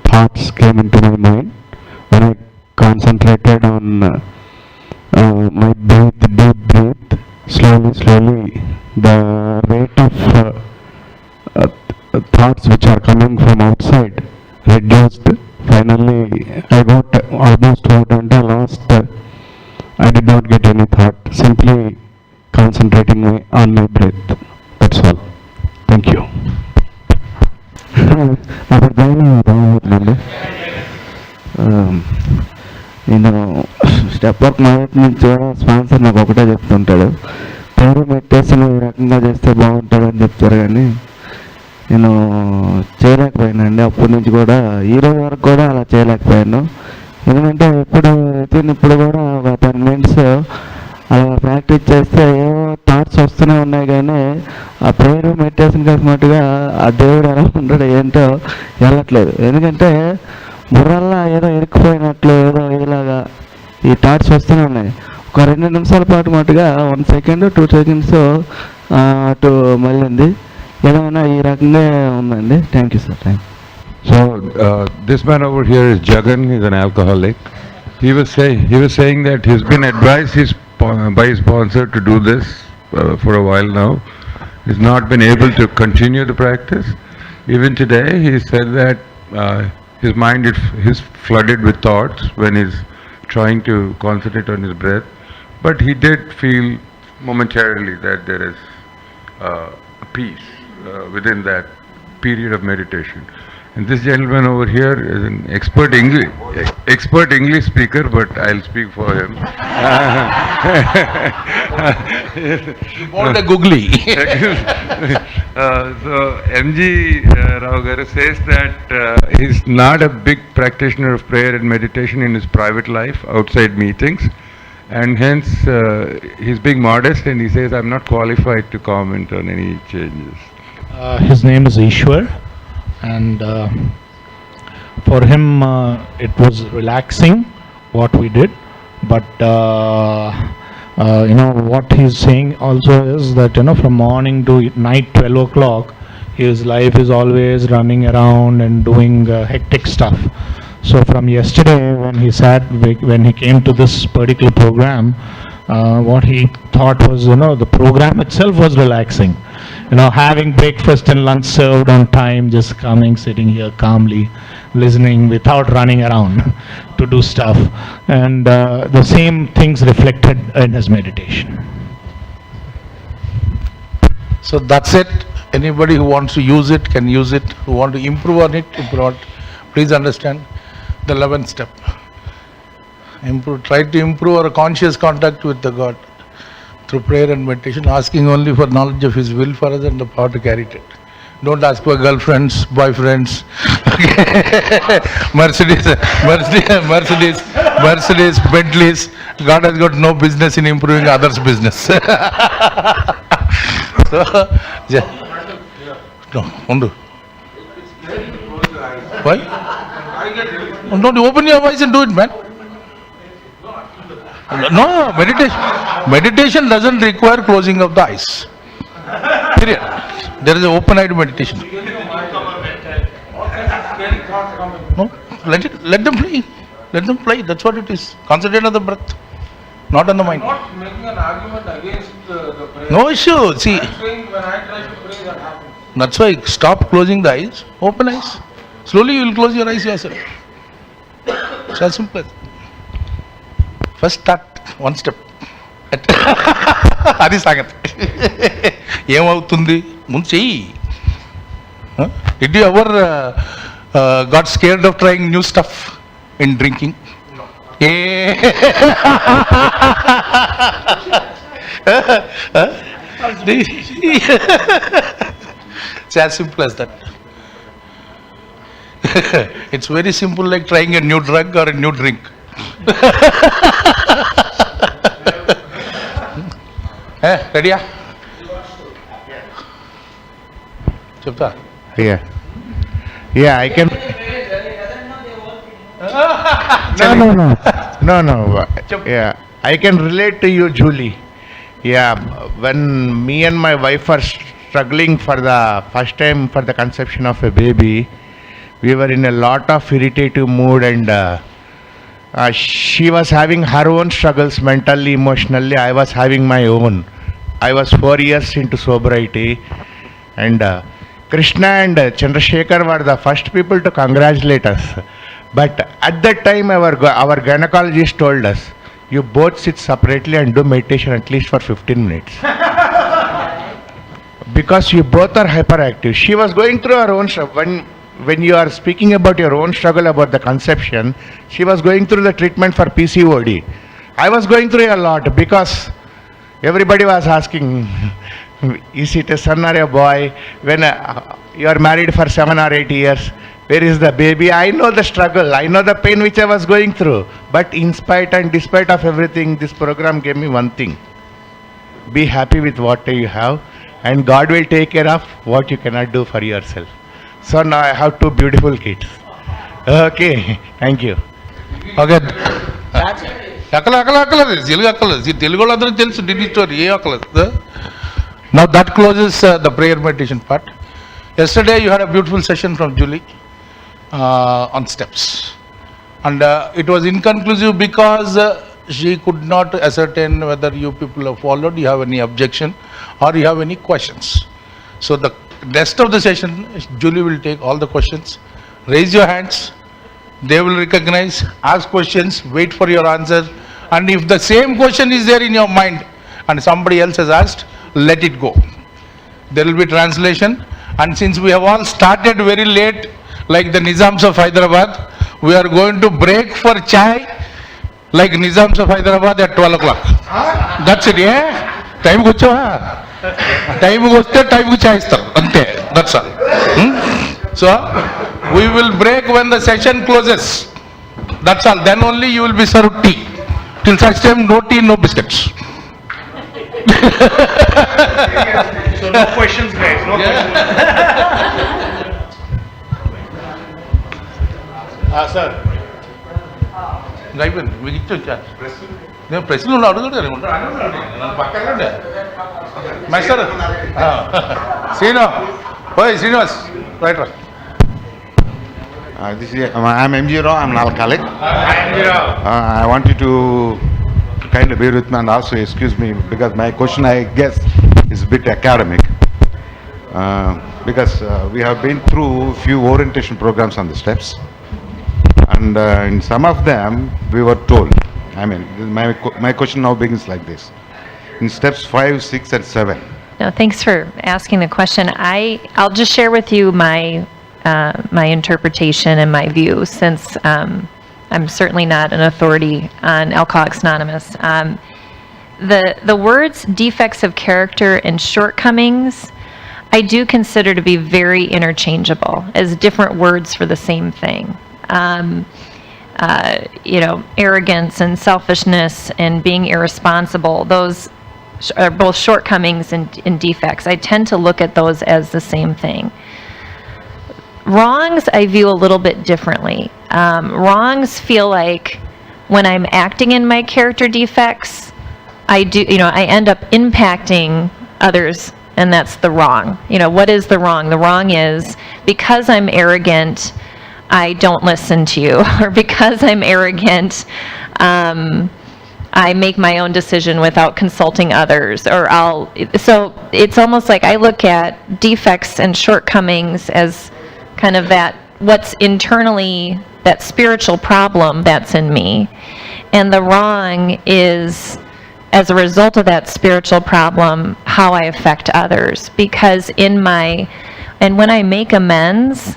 thoughts came into my mind when I concentrated on my breath, deep breath, slowly, the rate of thoughts which are coming from outside reduced. Finally, I got almost what until last. I did not get any thought. Simply concentrating on my breath. That's all. Thank you. అప్పుడు join అవుతుందండి. నేను step work మొదటి నుంచి కూడా sponsor నాకు ఒకటే చెప్తుంటాడు, పేరు మెడిటేషన్ ఈ రకంగా చేస్తే బాగుంటుందని చెప్తారు, కానీ నేను చేయలేకపోయానండి. అప్పటి నుంచి కూడా ఈ రోజు వరకు కూడా అలా చేయలేకపోయాను. ఎందుకంటే ఇప్పుడు కూడా ఒక 10 minutes అలా ప్రాక్టీస్ చేస్తే ఏవో థాట్స్ వస్తూనే ఉన్నాయి, కానీ ఆ ప్రేయర్ మెడిటేషన్ కలిసినట్టుగా ఆ దేవుడు ఎలా ఉండడు ఏంటో వెళ్ళట్లేదు. ఎందుకంటే బుర్రల్లా ఏదో ఇరుక్కుపోయినట్లు ఏదో ఇలాగా ఈ థాట్స్ వస్తూనే ఉన్నాయి. ఒక 2 నిమిషాల పాటు మట్టుగా 1 second 2 seconds అటు మళ్ళీ ఏదైనా ఈ రకంగా ఉందండి. Thank you sir. Thank you. So this man over here is Jagan. He's an alcoholic. He was saying that he's been advised by his sponsor to do this for a while now. He's not been able to continue the practice. Even today, he said that his mind is flooded with thoughts when he's trying to concentrate on his breath. But he did feel momentarily that there is a peace within that period of meditation. And this gentleman over here is an expert English speaker, but I'll speak for him. More the googly. So MG Rao Garu says that he's not a big practitioner of prayer and meditation in his private life, outside meetings, and hence he's being modest, and he says, I'm not qualified to comment on any changes. His name is Ishwar, and for him it was relaxing what we did, but what he's saying also is that from morning to night 12 o'clock his life is always running around and doing hectic stuff. So from yesterday when he came to this particular program, what he thought was the program itself was relaxing. Having breakfast and lunch served on time, just coming, sitting here calmly, listening without running around to do stuff. And the same things reflected in his meditation. So that's it. Anybody who wants to use it can use it. Who want to improve on it, improve on it. Please understand the 11th step. Try to improve our conscious contact with the God through prayer and meditation, asking only for knowledge of His will for us and the power to carry it. Don't ask for girlfriends, boyfriends, Mercedes, Bentleys. God has got no business in improving others' business. So, no, Undu. Why? Don't you open your eyes and do it, man. No, meditation doesn't require closing of the eyes. Period. There is an open-eyed meditation. No, let them play. Let them play. That's what it is. Concentrate on the breath, not on the mind. Not making an argument against the prayer. No issue. See, I'm saying when I try to pray, that happens. that's why stop closing the eyes. Open eyes. Slowly you will close your eyes yourself. It's as simple as. First start one step. అది సంగతి. ఏమవుతుంది ముందు చెయ్యి. Did you ever got scared of trying new stuff in drinking? No. It's as simple as that. It's very simple, like trying a new drug or a new drink. Ready? Chapta? Yeah, I can. No. Yeah, I can relate to you, Julie. Yeah, when me and my wife are struggling for the first time for the conception of a baby, we were in a lot of irritative mood, and she was having her own struggles mentally, emotionally. I was having my own. I was 4 years into sobriety, and Krishna and Chandrasekhar were the first people to congratulate us. But at that time, our gynecologist told us, you both sit separately and do meditation at least for 15 minutes. Because you both are hyperactive. She was going through her own struggle. When you are speaking about your own struggle about the conception, she was going through the treatment for PCOD. I was going through a lot because everybody was asking, is it a son or a boy? When you are married for 7 or 8 years, where is the baby? I know the struggle, I know the pain which I was going through. But in spite and despite of everything, this program gave me one thing. Be happy with what you have, and God will take care of what you cannot do for yourself. So now I have 2 beautiful kids. Okay, thank you. Okay. Now that closes the prayer meditation part. Yesterday you had a beautiful session from Julie on steps, and it was inconclusive because she could not ascertain whether you people have followed, you have any objection or you have any questions. So the rest of the session, Julie will take all the questions. Raise your hands, they will recognize, ask questions, wait for your answer, and if the same question is there in your mind and somebody else has asked, let it go. There will be translation, and since we have all started very late, like the Nizams of Hyderabad, we are going to break for chai like Nizams of Hyderabad at 12 o'clock. That's it, yeah? Time go chha. Time go time go chai istar. Ante. That's all. So, we will break when the session closes. That's all. Then only you will be served tea. Till such time, no tea, no biscuits. So no questions, guys. No questions. Sir. Drive in. We get to chat. No, President will order it. Master. Sino. Hey, Srinivas. Right. I'm MG Rao. I'm an alcoholic. I want you to kind of bear with me and also excuse me because my question, I guess, is a bit academic. Because we have been through a few orientation programs on the steps, and in some of them we were told, I mean, my question now begins like this. In steps 5, 6 and 7. No, thanks for asking the question. I'll just share with you my interpretation and my view, since I'm certainly not an authority on Alcoholics Anonymous. The words defects of character and shortcomings, I do consider to be very interchangeable as different words for the same thing. Arrogance and selfishness and being irresponsible, those are both shortcomings and defects. I tend to look at those as the same thing. Wrongs I view a little bit differently. Wrongs feel like when I'm acting in my character defects, I end up impacting others, and that's the wrong. What is the wrong? The wrong is because I'm arrogant, I don't listen to you, or because I'm arrogant, I make my own decision without consulting others, so it's almost like I look at defects and shortcomings as kind of that, what's internally, that spiritual problem that's in me. And the wrong is, as a result of that spiritual problem, how I affect others. Because when I make amends,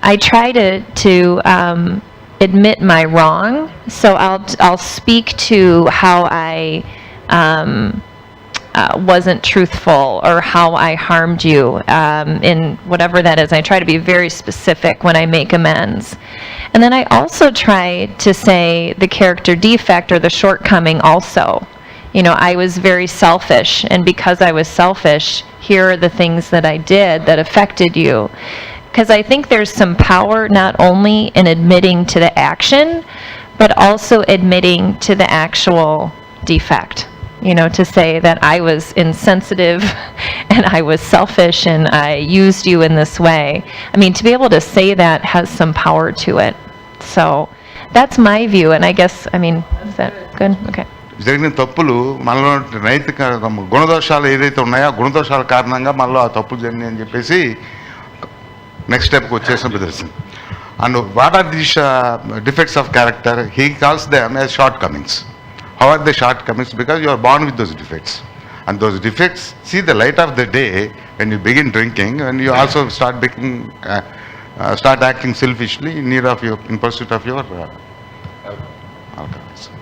I try to admit my wrong. So I'll speak to how I wasn't truthful or how I harmed you in whatever that is. I try to be very specific when I make amends. And then I also try to say the character defect or the shortcoming also. You know, I was very selfish, and because I was selfish, here are the things that I did that affected you. Because I think there's some power not only in admitting to the action, but also admitting to the actual defect. You know, to say that I was insensitive and I was selfish and I used you in this way. I mean, to be able to say that has some power to it. So that's my view, and I guess, I mean, is that good? Okay. జరిగిన తప్పులు మనలో నైతిక గుణదోషాలు ఏదైతే ఉన్నాయో ఆ గుణదోషాల కారణంగా మనలో ఆ తప్పులు జరిగినాయి అని చెప్పేసి నెక్స్ట్ స్టెప్కి వచ్చేసినప్పుడు తెలిసింది. And what are these defects of character? He calls them as shortcomings. How are they shortcomings? Because you are born with those defects. And those defects see the light of the day when you begin drinking, and you also start acting selfishly in pursuit of your alcoholism.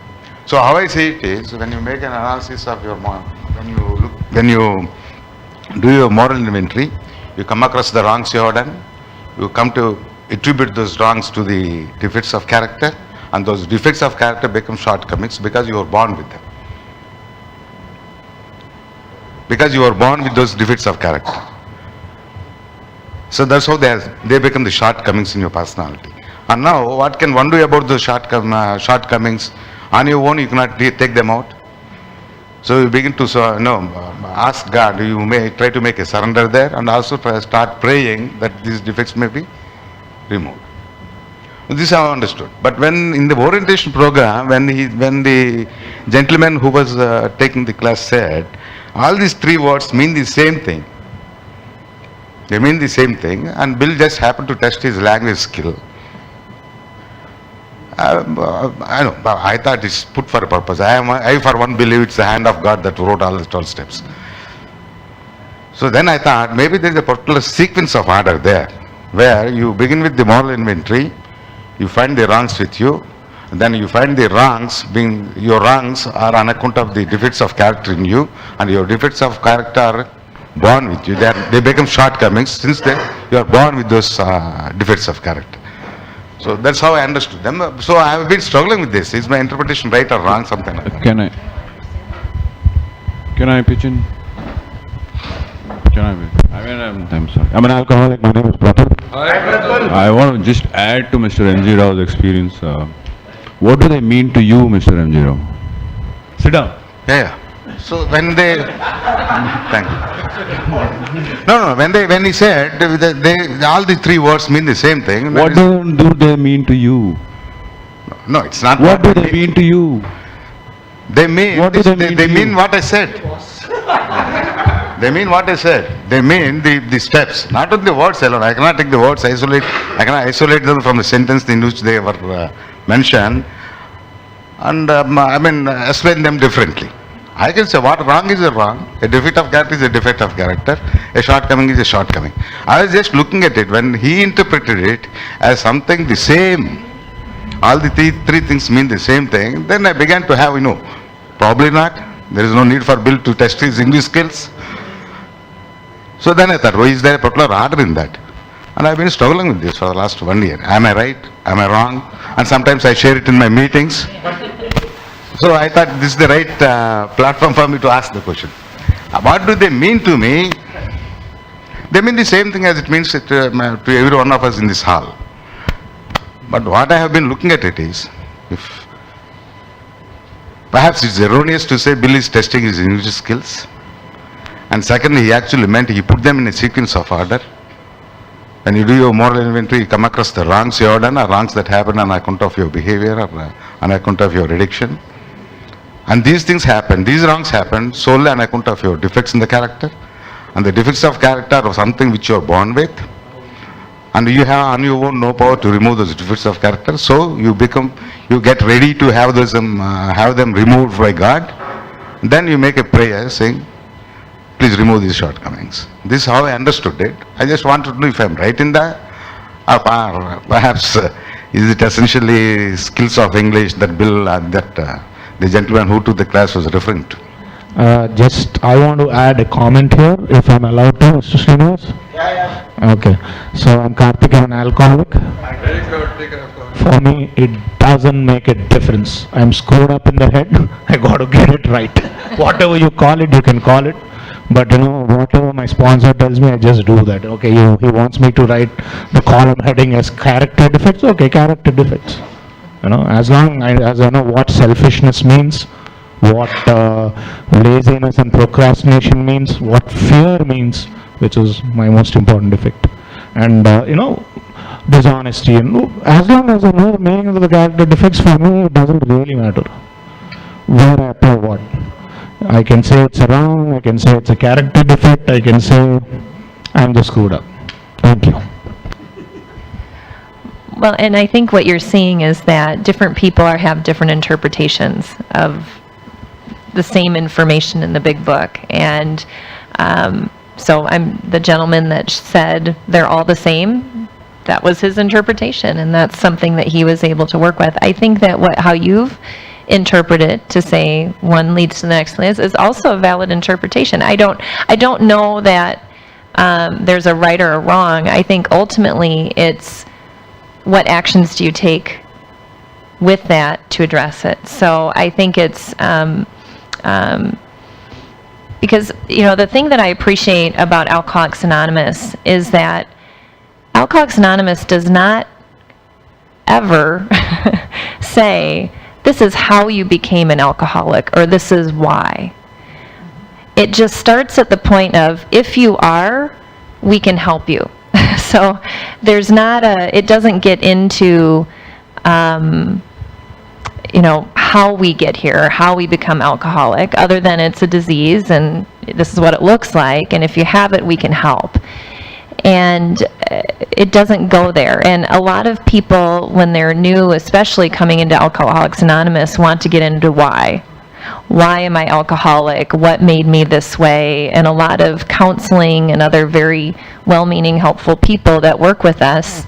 So how I say it is, when you make an analysis of your when you do your moral inventory, you come across the wrongs you have done, you come to attribute those wrongs to the defects of character, and those defects of character become shortcomings because you are born with them. Because you are born with those defects of character. So that's how they become the shortcomings in your personality. And now, what can one do about those shortcomings? On your own, you cannot take them out. So you begin to ask God. You may try to make a surrender there, and also start praying that these defects may be removed. This I understood. But when in the orientation program, when the gentleman who was taking the class said, all these three words mean the same thing. They mean the same thing, and Bill just happened to test his language skill. I know, but I thought it's put for a purpose. I for one believe it's the hand of God that wrote all the 12 steps. So then I thought maybe there's a particular sequence of order there, where you begin with the moral inventory. You find the wrongs with you, and then you find the wrongs being, your wrongs are on account of the defects of character in you, and your defects of character are born with you. They become shortcomings since you are born with those defects of character. So that's how I understood them. So I have been struggling with this. Is my interpretation right or wrong? Something like that. Can I pitch in? I'm sorry. I'm an alcoholic. My name is Pratham. I want to just add to Mr. M.G. Rao's experience. What do they mean to you, Mr. M.G. Rao? Sit down. Yeah. So when they, thank you. No. When he said all the three words mean the same thing. What do they mean to you? No, it's not. What do they mean to you? They mean. What do they mean what I said. They mean what I said. They mean the steps, not only the words alone. I cannot take the words, I cannot isolate them from the sentence in which they were mentioned, and explain them differently. I can say what wrong is a wrong, a defect of character is a defect of character, a shortcoming is a shortcoming. I was just looking at it when he interpreted it as something the same. All the three things mean the same thing. Then I began to have, probably not. There is no need for Bill to test his English skills. So then I thought, is there a particular order in that? And I've been struggling with this for the last 1 year. Am I right? Am I wrong? And sometimes I share it in my meetings. So I thought this is the right platform for me to ask the question. What do they mean to me? They mean the same thing as it means to every one of us in this hall. But what I have been looking at it is, perhaps it's erroneous to say Bill is testing his English skills. And secondly, he actually meant he put them in a sequence of order. When you do your moral inventory, you come across the wrongs you have done, or wrongs that happen on account of your behavior, or on account of your addiction. And these things happen, these wrongs happen solely on account of your defects in the character. And the defects of character are something which you are born with. And you have on your own no power to remove those defects of character. So you get ready to have them removed by God. Then you make a prayer saying, please remove these shortcomings. This is how I understood it. I just want to know if I'm right in that, or perhaps is it essentially skills of English that Bill, the gentleman who took the class was referring to. Just, I want to add a comment here, if I'm allowed to, Mr. Srinivas? Okay, so I'm Karthik, I'm an alcoholic. Very good, take it up. For me, it doesn't make a difference. I'm screwed up in the head, I got to get it right. Whatever you call it, you can call it. But whatever my sponsor tells me, I just do that. Okay, he wants me to write the column heading as character defects. Okay, character defects. As long as I know what selfishness means, what laziness and procrastination means, what fear means, which is my most important defect, and dishonesty. As long as I know the meaning of the character defects, for me it doesn't really matter where I apply what. I can say it's wrong, I can say it's a character defect, I can say I'm just screwed up. Thank you. Well, and I think what you're seeing is that different people have different interpretations of the same information in the big book. And so I'm the gentleman that said they're all the same. That was his interpretation, and that's something that he was able to work with. I think that how you've interpreted it to say one leads to the next is also a valid interpretation. I don't know that there's a right or a wrong. I think ultimately it's what actions do you take with that to address it. So I think it's because the thing that I appreciate about Alcoholics Anonymous is that Alcoholics Anonymous does not ever say this is how you became an alcoholic or this is why. It just starts at the point of if you are, we can help you. So there's not it doesn't get into how we get here, how we become alcoholic, other than it's a disease and this is what it looks like, and if you have it, we can help. And it doesn't go there. And a lot of people, when they're new, especially coming into Alcoholics Anonymous, want to get into why. Why am I alcoholic? What made me this way? And a lot of counseling and other very well-meaning, helpful people that work with us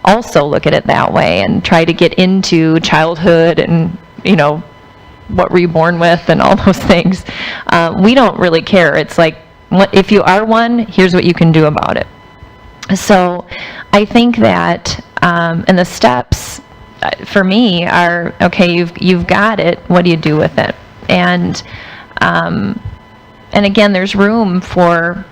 also look at it that way and try to get into childhood and, what were you born with and all those things. We don't really care. It's like, if you are one, here's what you can do about it. So I think that, and the steps for me are, okay, you've got it, what do you do with it? And again, there's room for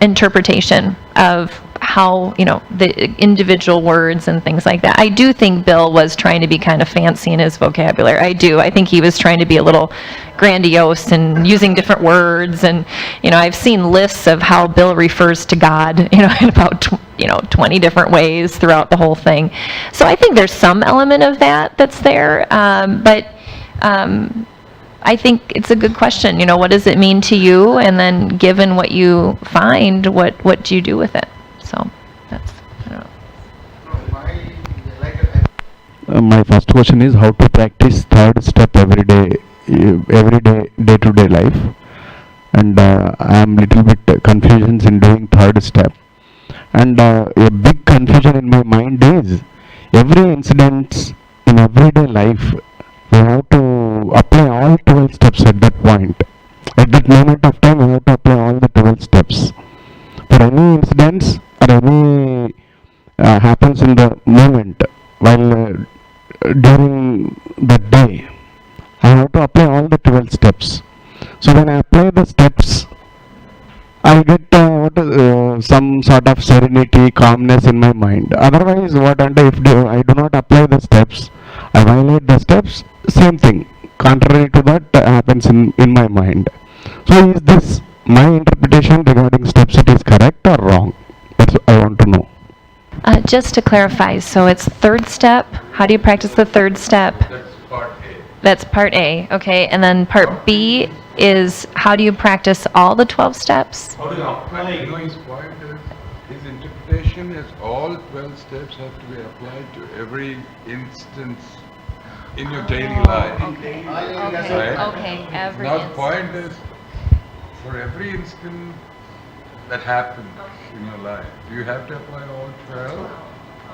interpretation of how, the individual words and things like that. I do think Bill was trying to be kind of fancy in his vocabulary. I think he was trying to be a little grandiose and using different words. And, I've seen lists of how Bill refers to God, in about, 20 different ways throughout the whole thing. So I think there's some element of that's there. But I think it's a good question. What does it mean to you? And then given what you find, what do you do with it? So that's, I don't know. My first question is how to practice third step every day, day-to-day life. And I'm little bit confusions in doing third step. And a big confusion in my mind is every incident in everyday life, we have to apply all 12 steps at that point. At that moment of time, we have to apply all the 12 steps. For any incidents or any happens in the moment while during the day, I have to apply all the 12 steps. So when I apply the steps, I get some sort of serenity, calmness in my mind. Otherwise, if I do not apply the steps, I violate the steps, same thing. Contrary to that happens in my mind. So is this my interpretation regarding steps, it is correct or wrong? That's what I want to know. Just to clarify, so it's third step. How do you practice the third step? That's part A. That's part A, okay. And then part B is how do you practice all the 12 steps? His point is, his interpretation is all 12 steps have to be applied to every instance in your daily life. Okay. Right? Okay, every Now the instance. point is, for every instant that happens in your life, you have to apply all 12.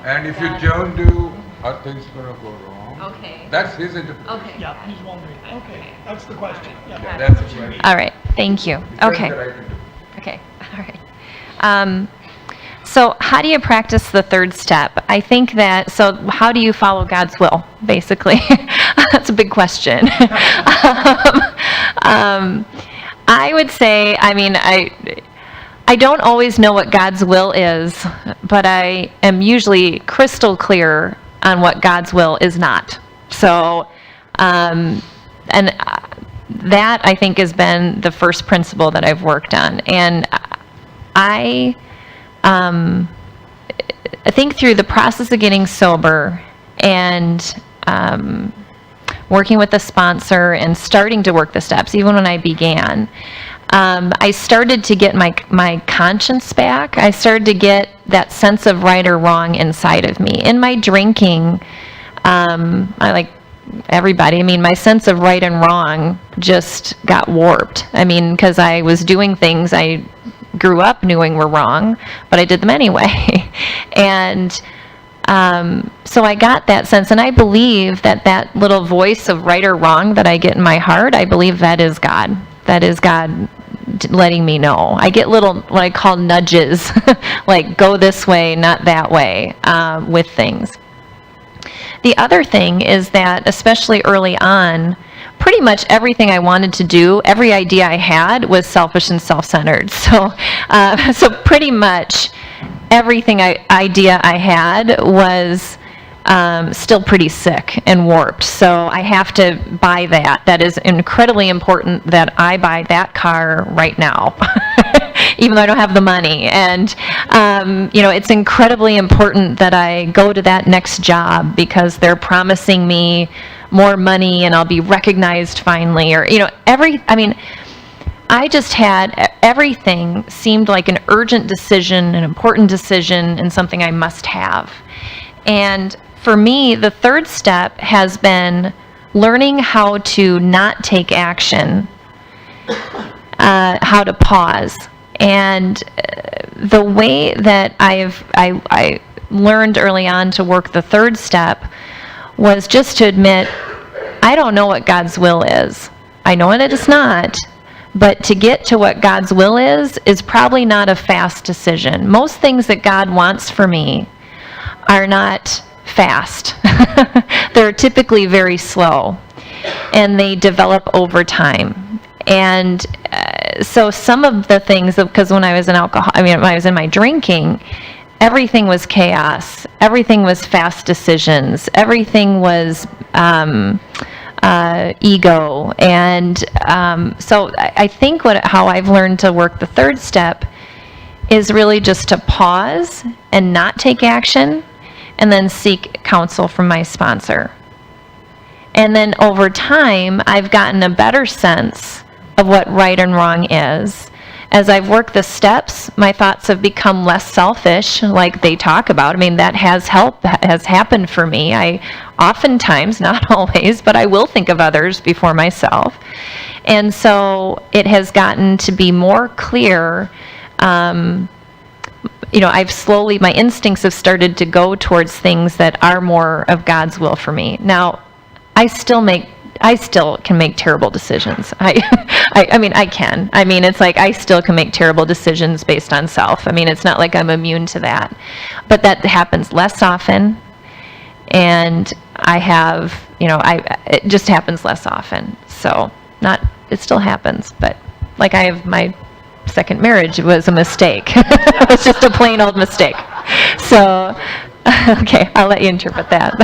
And if you don't do Are things going to go wrong? Okay. That's his interpretation. Okay. Yeah, he's wondering. Okay, that's the question. Yeah. That's the question. All right, thank you. That's Okay. the right interpretation. Okay, all right. So how do you practice the third step? I think that, so how do you follow God's will, basically? That's a big question. I would say, I mean, I don't always know what God's will is, but I am usually crystal clear on what God's will is not. So, that I think has been the first principle that I've worked on. And I think through the process of getting sober and working with a sponsor and starting to work the steps, even when I began, I started to get my conscience back. I started to get that sense of right or wrong inside of me. In my drinking, I like everybody, I mean, my sense of right and wrong just got warped. I mean, because I was doing things I grew up knowing were wrong, but I did them anyway. And so I got that sense, and I believe that little voice of right or wrong that I get in my heart, I believe that is God. That is God letting me know. I get little, what I call nudges, like go this way, not that way, with things. The other thing is that, especially early on, pretty much everything I wanted to do, every idea I had was selfish and self-centered. So, so pretty much everything idea I had was still pretty sick and warped. So I have to buy that. That is incredibly important that I buy that car right now, even though I don't have the money. And, you know, it's incredibly important that I go to that next job because they're promising me more money and I'll be recognized finally. Or, you know, I just had everything seemed like an urgent decision, an important decision, and something I must have. And for me, the third step has been learning how to not take action, how to pause. And the way that I learned early on to work the third step was just to admit, I don't know what God's will is. I know it is not. But to get to what God's will is probably not a fast decision. Most things that God wants for me are not fast. They're typically very slow, and they develop over time. And so some of the things, because when I was when I was in my drinking, everything was chaos. Everything was fast decisions. Everything was ego. And so I think how I've learned to work the third step is really just to pause and not take action, and then seek counsel from my sponsor. And then over time, I've gotten a better sense of what right and wrong is. As I've worked the steps, my thoughts have become less selfish, like they talk about. I mean, that has happened for me. I oftentimes, not always, but I will think of others before myself. And so it has gotten to be more clear. You know, my instincts have started to go towards things that are more of God's will for me. Now, I still can make terrible decisions. I mean, I can. I mean, it's like I still can make terrible decisions based on self. I mean, it's not like I'm immune to that. But that happens less often. And I have, you know, it just happens less often. So, it still happens. But like I have my second marriage, it was a mistake. It was just a plain old mistake. So, okay, I'll let you interpret that.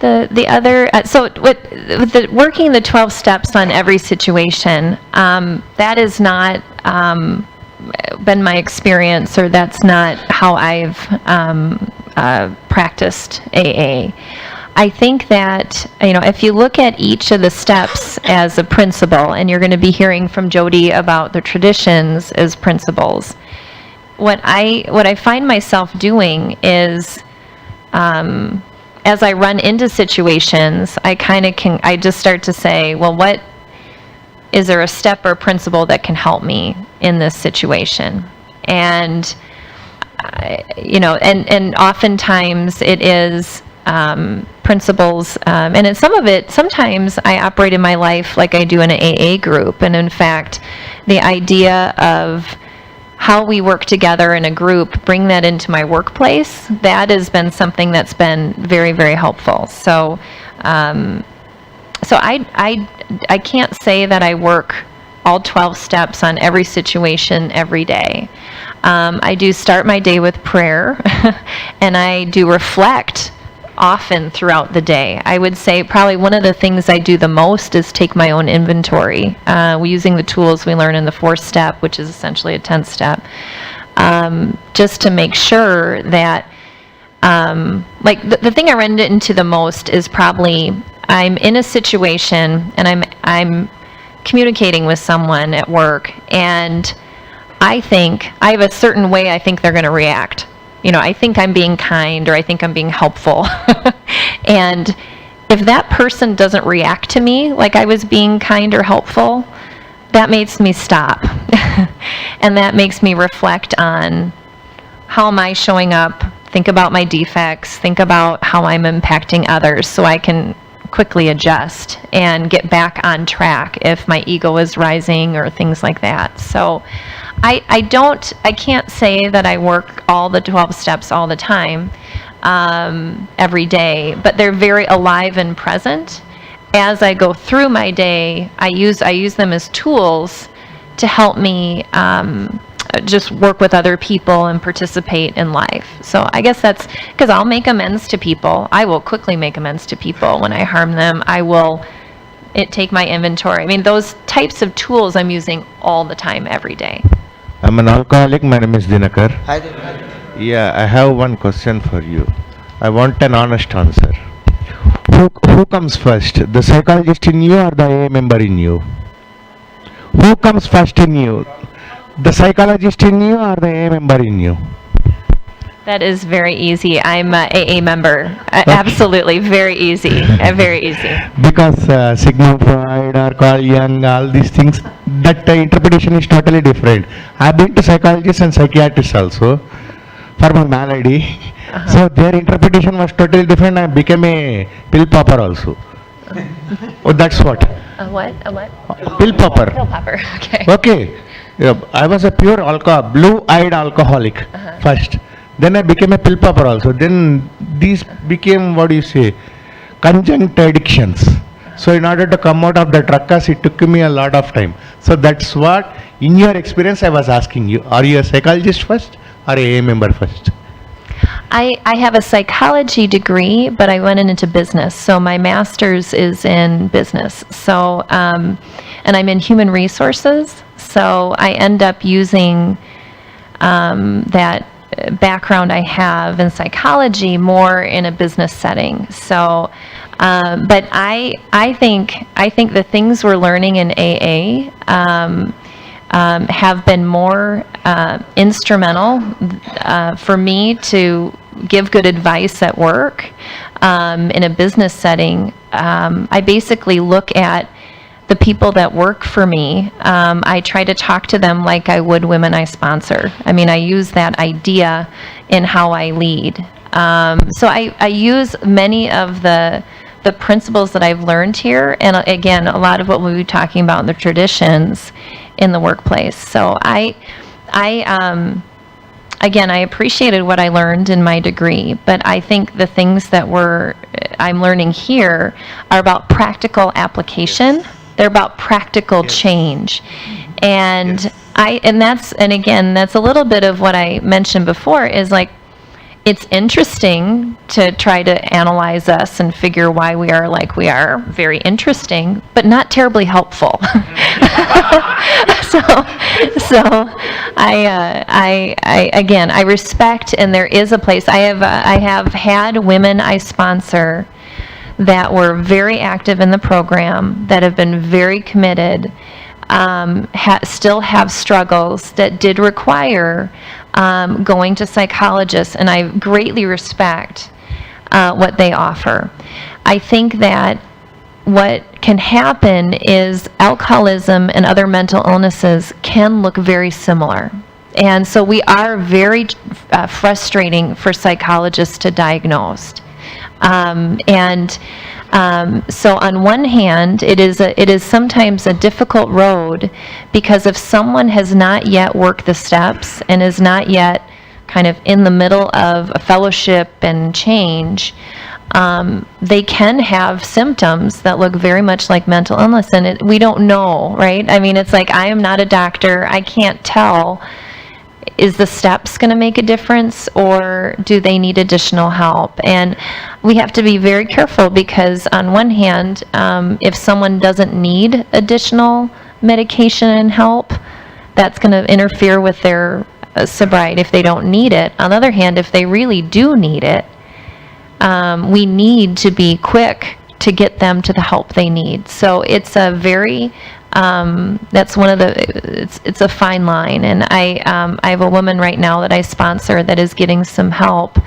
The other, working the 12 steps on every situation, that has not been my experience, or that's not how I've practiced AA. I think that, you know, if you look at each of the steps as a principle, and you're going to be hearing from Jody about the traditions as principles, what I find myself doing is, as I run into situations, I just start to say, well, is there a step or principle that can help me in this situation? And, you know, and oftentimes it is principles, and in some of it, sometimes I operate in my life like I do in an AA group. And in fact, the idea of how we work together in a group, bring that into my workplace, that has been something that's been very, very helpful. So, I can't say that I work all 12 steps on every situation every day. I do start my day with prayer, and I do reflect often throughout the day. I would say probably one of the things I do the most is take my own inventory, using the tools we learn in the 4th step, which is essentially a 10th step, just to make sure that, like the thing I run into the most is probably I'm in a situation and I'm communicating with someone at work, and I think I have a certain way I think they're going to react. You know, I think I'm being kind, or I think I'm being helpful. And if that person doesn't react to me like I was being kind or helpful, that makes me stop. And that makes me reflect on how am I showing up, think about my defects, think about how I'm impacting others, so I can quickly adjust and get back on track if my ego is rising or things like that. So I can't say that I work all the 12 steps all the time, every day, but they're very alive and present. As I go through my day, I use them as tools to help me just work with other people and participate in life. So I guess that's because I'll make amends to people. I will quickly make amends to people when I harm them. I will take my inventory. I mean, those types of tools I'm using all the time, every day. I'm an alcoholic. My name is Dinakar. Hi, Dinakar. Yeah, I have one question for you. I want an honest answer. Who comes first, the psychologist in you or the AA member in you? Who comes first in you, the psychologist in you or the AA member in you? That is very easy. I'm a AA member. Absolutely, very easy. Very easy. Because Sigmund Freud or Carl Jung, all these things, that interpretation is totally different. I've been to psychologists and psychiatrists also for my malady. So their interpretation was totally different. I became a pill popper also. Oh, that's what. A what? A what? Pill popper. Pill popper. Okay. Okay. Yeah, I was a pure blue-eyed alcoholic first. Then I became a pill popper also. Then these became, what do you say, conjunct addictions. So in order to come out of the ruckus, it took me a lot of time. So that's what, in your experience, I was asking you. Are you a psychologist first or a AA member first? I have a psychology degree, but I went into business. So my master's is in business. So, and I'm in human resources. So I end up using that background I have in psychology more in a business setting. So, but I think the things we're learning in AA have been more instrumental for me to give good advice at work. In a business setting, I basically look at the people that work for me. I try to talk to them like I would women I sponsor. I mean, I use that idea in how I lead. So I use many of the principles that I've learned here, and again, a lot of what we'll be talking about in the traditions in the workplace. So again, I appreciated what I learned in my degree, but I think the things that I'm learning here are about practical application. They're about practical change. And again, that's a little bit of what I mentioned before, is like, it's interesting to try to analyze us and figure why we are like we are. Very interesting, but not terribly helpful. So I respect, and there is a place. I have had women I sponsor that were very active in the program, that have been very committed, still have struggles that did require going to psychologists, and I greatly respect what they offer. I think that what can happen is alcoholism and other mental illnesses can look very similar. And so we are very frustrating for psychologists to diagnose. So on one hand, it is sometimes a difficult road, because if someone has not yet worked the steps and is not yet kind of in the middle of a fellowship and change, they can have symptoms that look very much like mental illness, and we don't know, right? I mean, it's like, I am not a doctor. I can't tell. Is the steps going to make a difference, or do they need additional help? And we have to be very careful, because on one hand, if someone doesn't need additional medication and help, that's going to interfere with their sobriety if they don't need it. On the other hand, if they really do need it, we need to be quick to get them to the help they need. So it's a very that's one of the, it's a fine line. And I have a woman right now that I sponsor that is getting some help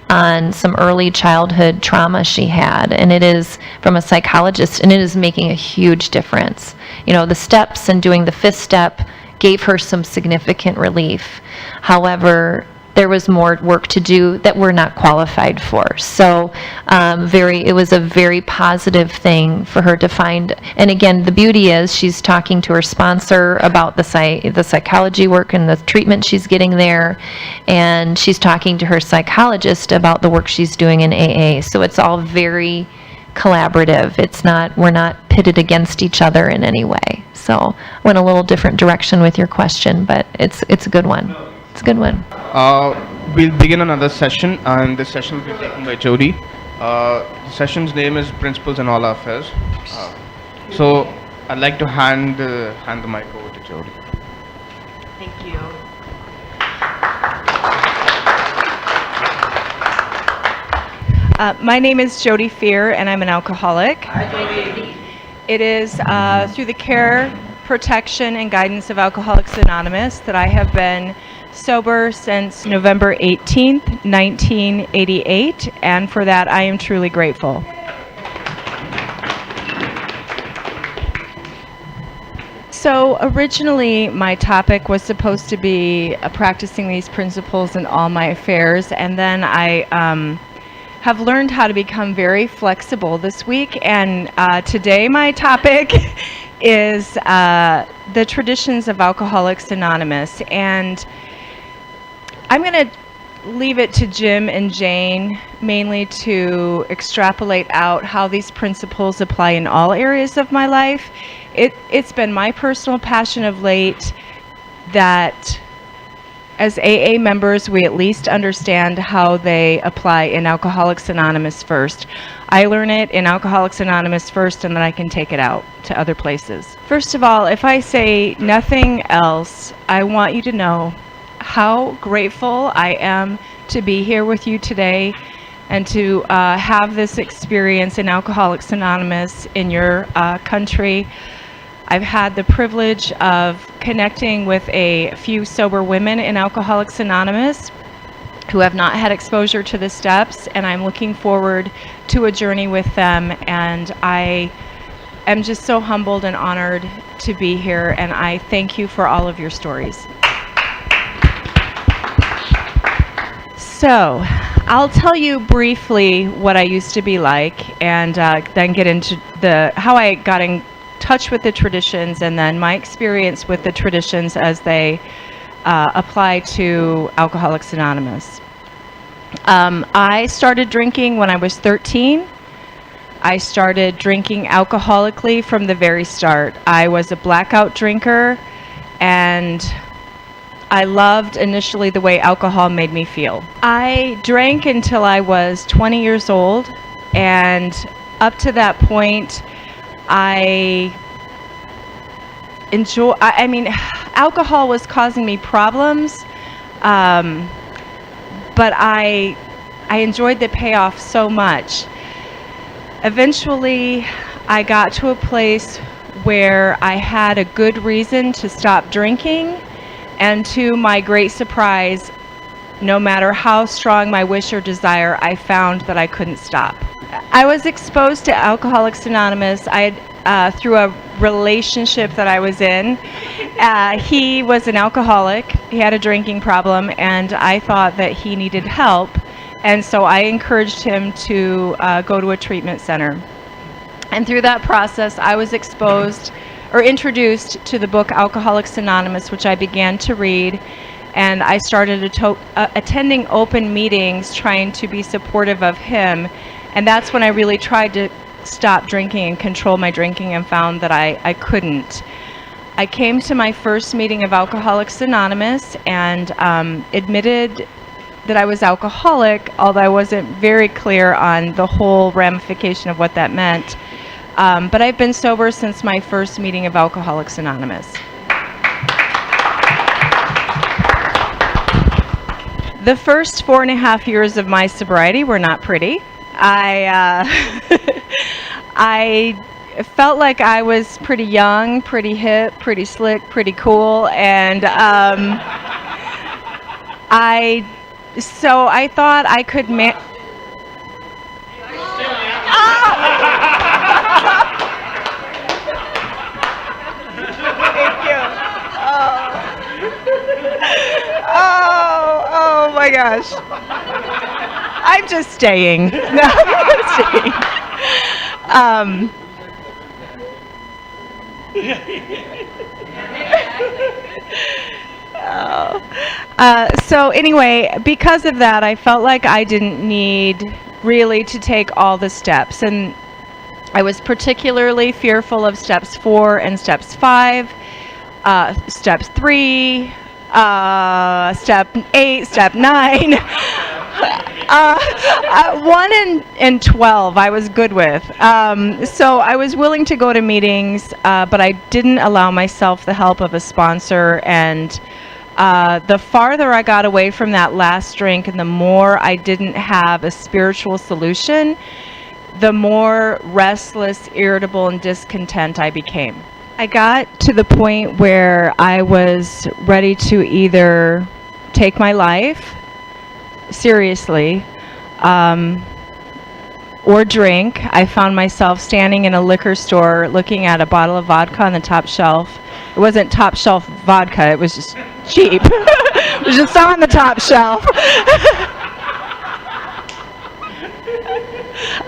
on some early childhood trauma she had, and it is from a psychologist, and it is making a huge difference. You know, the steps and doing the 5th step gave her some significant relief. However, there was more work to do that we're not qualified for. So it was a very positive thing for her to find. And again, the beauty is she's talking to her sponsor about the psychology work and the treatment she's getting there, and she's talking to her psychologist about the work she's doing in AA. So it's all very collaborative. We're not pitted against each other in any way. So went a little different direction with your question, but it's a good one. It's a good one. We'll begin another session, and this session will be taken by Jody. The session's name is Principles in All Our Affairs. So I'd like to hand the mic over to Jody. Thank you. My name is Jody Fear, and I'm an alcoholic. Hi, Jody. It is through the care, protection, and guidance of Alcoholics Anonymous that I have been sober since November 18th, 1988, and for that I am truly grateful. So originally my topic was supposed to be practicing these principles in all my affairs, and then I have learned how to become very flexible this week, and today my topic is the traditions of Alcoholics Anonymous. And I'm going to leave it to Jim and Jane mainly to extrapolate out how these principles apply in all areas of my life. It's been my personal passion of late that as AA members, we at least understand how they apply in Alcoholics Anonymous first. I learn it in Alcoholics Anonymous first, and then I can take it out to other places. First of all, if I say nothing else, I want you to know how grateful I am to be here with you today and to have this experience in Alcoholics Anonymous in your country. I've had the privilege of connecting with a few sober women in Alcoholics Anonymous who have not had exposure to the steps, and I'm looking forward to a journey with them, and I am just so humbled and honored to be here, and I thank you for all of your stories. So, I'll tell you briefly what I used to be like, and then get into how I got in touch with the traditions, and then my experience with the traditions as they apply to Alcoholics Anonymous. I started drinking when I was 13. I started drinking alcoholically from the very start. I was a blackout drinker, and I loved initially the way alcohol made me feel. I drank until I was 20 years old, and up to that point, I mean, alcohol was causing me problems, but I enjoyed the payoff so much. Eventually, I got to a place where I had a good reason to stop drinking, and to my great surprise, no matter how strong my wish or desire, I found that I couldn't stop. I was exposed to Alcoholics Anonymous through a relationship that I was in. He was an alcoholic. He had a drinking problem, and I thought that he needed help. And so I encouraged him to go to a treatment center. And through that process, I was exposed or introduced to the book Alcoholics Anonymous, which I began to read. And I started attending open meetings, trying to be supportive of him. And that's when I really tried to stop drinking and control my drinking, and found that I couldn't. I came to my first meeting of Alcoholics Anonymous and admitted that I was alcoholic, although I wasn't very clear on the whole ramification of what that meant. But I've been sober since my first meeting of Alcoholics Anonymous. The first 4.5 years of my sobriety were not pretty. I felt like I was pretty young, pretty hip, pretty slick, pretty cool, and so I thought I could Thank you. Oh my gosh. I'm just staying. No, I'm staying. So anyway, because of that, I felt like I didn't need really to take all the steps, and I was particularly fearful of steps 4 and steps 5, steps 3, step 8, step 9. 1 and 12 I was good with. So I was willing to go to meetings, but I didn't allow myself the help of a sponsor. And the farther I got away from that last drink and the more I didn't have a spiritual solution, the more restless, irritable, and discontent I became. I got to the point where I was ready to either take my life seriously, or drink. I found myself standing in a liquor store looking at a bottle of vodka on the top shelf. It wasn't top shelf vodka, it was just cheap. It was just on the top shelf.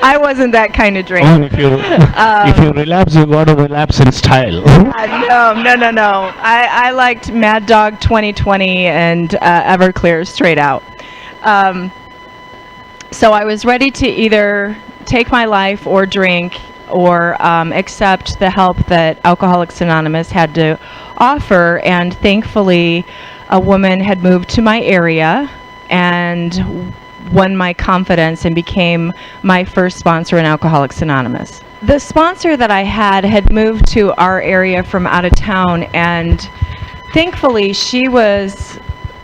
I wasn't that kind of drink. And if you relapse, you got to relapse in style. No. I liked Mad Dog 2020 and Everclear straight out. So I was ready to either take my life or drink, or accept the help that Alcoholics Anonymous had to offer. And thankfully, a woman had moved to my area and won my confidence and became my first sponsor in Alcoholics Anonymous. The sponsor that I had moved to our area from out of town, and thankfully she was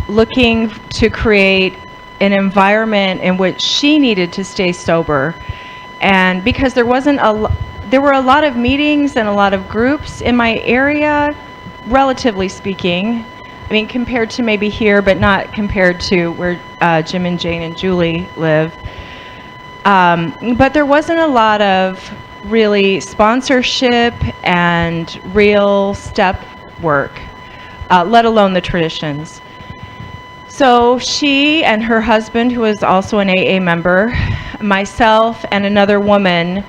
looking to create an environment in which she needed to stay sober. And because there were a lot of meetings and a lot of groups in my area, relatively speaking. I mean, compared to maybe here, but not compared to where Jim and Jane and Julie live. But there wasn't a lot of really sponsorship and real step work, let alone the traditions. So she and her husband, who was also an AA member, myself and another woman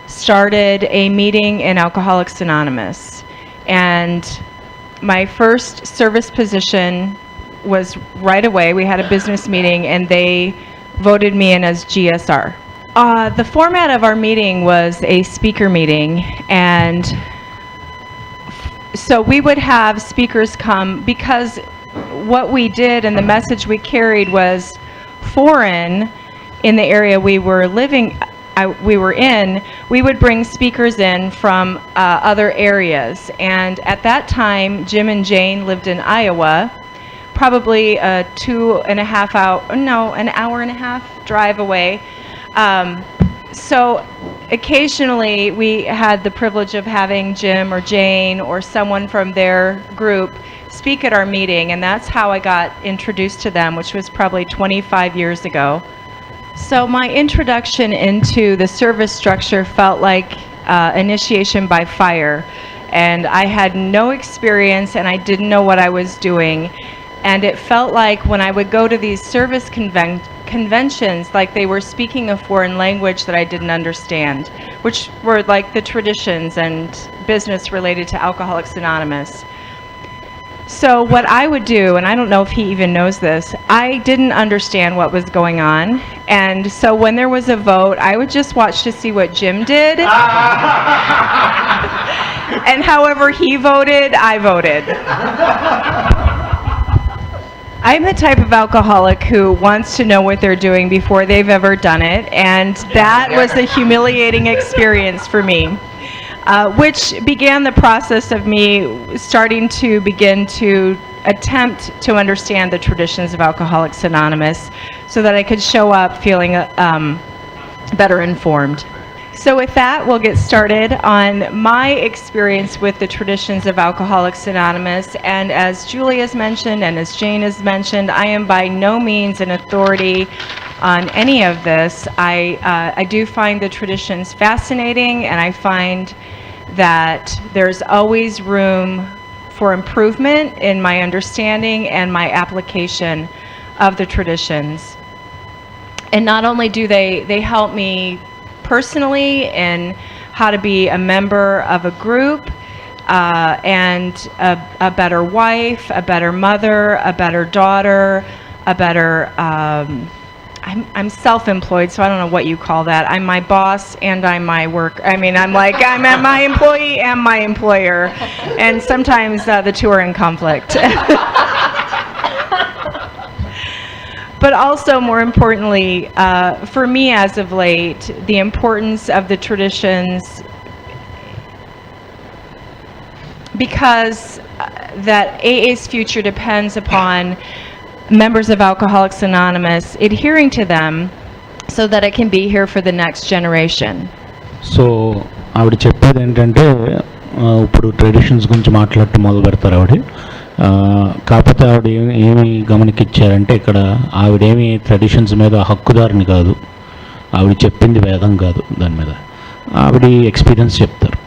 started a meeting in Alcoholics Anonymous. And my first service position was right away. We had a business meeting and they voted me in as GSR. The format of our meeting was a speaker meeting, and so we would have speakers come, because what we did and the message we carried was foreign in the area we were in. We would bring speakers in from other areas, and at that time Jim and Jane lived in Iowa, probably an hour and a half drive away. So occasionally we had the privilege of having Jim or Jane or someone from their group speak at our meeting, and that's how I got introduced to them, which was probably 25 years ago. So my introduction into the service structure felt like initiation by fire, and I had no experience and I didn't know what I was doing. And it felt like when I would go to these service conventions, like they were speaking a foreign language that I didn't understand, which were like the traditions and business related to Alcoholics Anonymous. So what I would do, and I don't know if he even knows this, I didn't understand what was going on. And so when there was a vote, I would just watch to see what Jim did. And however he voted, I voted. I'm the type of alcoholic who wants to know what they're doing before they've ever done it, and that was a humiliating experience for me, which began the process of me starting to begin to attempt to understand the traditions of Alcoholics Anonymous so that I could show up feeling better informed. So with that, we'll get started on my experience with the traditions of Alcoholics Anonymous. And as Julie has mentioned, and as Jane has mentioned, I am by no means an authority on any of this. I do find the traditions fascinating, and I find that there's always room for improvement in my understanding and my application of the traditions. And not only do they help me personally in how to be a member of a group and a better wife, a better mother, a better daughter, a better, I'm self-employed, so I don't know what you call that. I'm my boss and I'm my work. I mean, I'm my employee and my employer. And sometimes the two are in conflict. But also, more importantly, for me as of late, the importance of the traditions, because that AA's future depends upon members of Alcoholics Anonymous adhering to them so that it can be here for the next generation. So ఆవిడ చెప్పేది ఏంటంటే ఇప్పుడు traditions గురించి మాట్లాడటం మొదలు పెడతారు ఆవిడ. కాకపోతే ఆవిడ ఏమి గమనికిచ్చారంటే ఇక్కడ ఆవిడేమి ట్రెడిషన్స్ మీద హక్కుదారిని కాదు, ఆవిడ చెప్పింది వేదం కాదు, దాని మీద ఆవిడ ఎక్స్పీరియన్స్ చెప్తారు.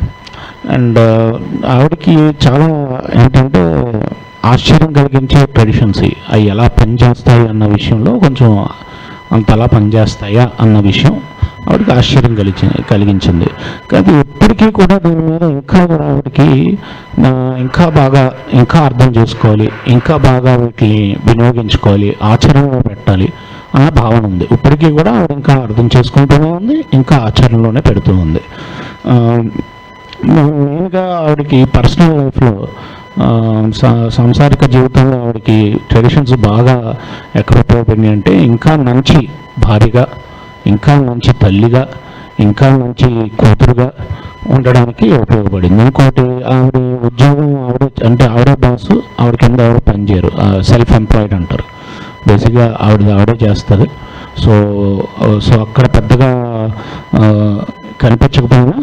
అండ్ ఆవిడకి చాలా ఏంటంటే ఆశ్చర్యం కలిగించే ట్రెడిషన్స్ అవి ఎలా పనిచేస్తాయి అన్న విషయంలో కొంచెం అంతలా పనిచేస్తాయా అన్న విషయం ఆవిడకి ఆశ్చర్యం కలిగించింది. కానీ ఇప్పటికీ కూడా దీని మీద ఇంకా కూడా ఆవిడకి ఇంకా అర్థం చేసుకోవాలి, ఇంకా బాగా వీటిని వినియోగించుకోవాలి, ఆచరణలో పెట్టాలి అన్న భావన ఉంది. ఇప్పటికీ కూడా ఆవిడ ఇంకా అర్థం చేసుకుంటూనే ఉంది, ఇంకా ఆచరణలోనే పెడుతూ ఉంది. మెయిన్గా ఆవిడకి పర్సనల్ లైఫ్లో సాంసారిక జీవితంలో ఆవిడకి ట్రెడిషన్స్ బాగా ఎక్కడ ఉపయోగపడినాయి అంటే ఇంకా మంచి భార్యగా, ఇంకా మంచి తల్లిగా, ఇంకా మంచి కూతురుగా ఉండడానికి ఉపయోగపడింది. ఇంకోటి ఆవిడ ఉద్యోగం ఆవిడే బాసు, ఆవిడ కింద ఆవిడ పనిచేయరు, సెల్ఫ్ ఎంప్లాయిడ్ అంటారు. బేసిక్గా ఆవిడే చేస్తుంది. సో అక్కడ పెద్దగా కనిపించకపోయినా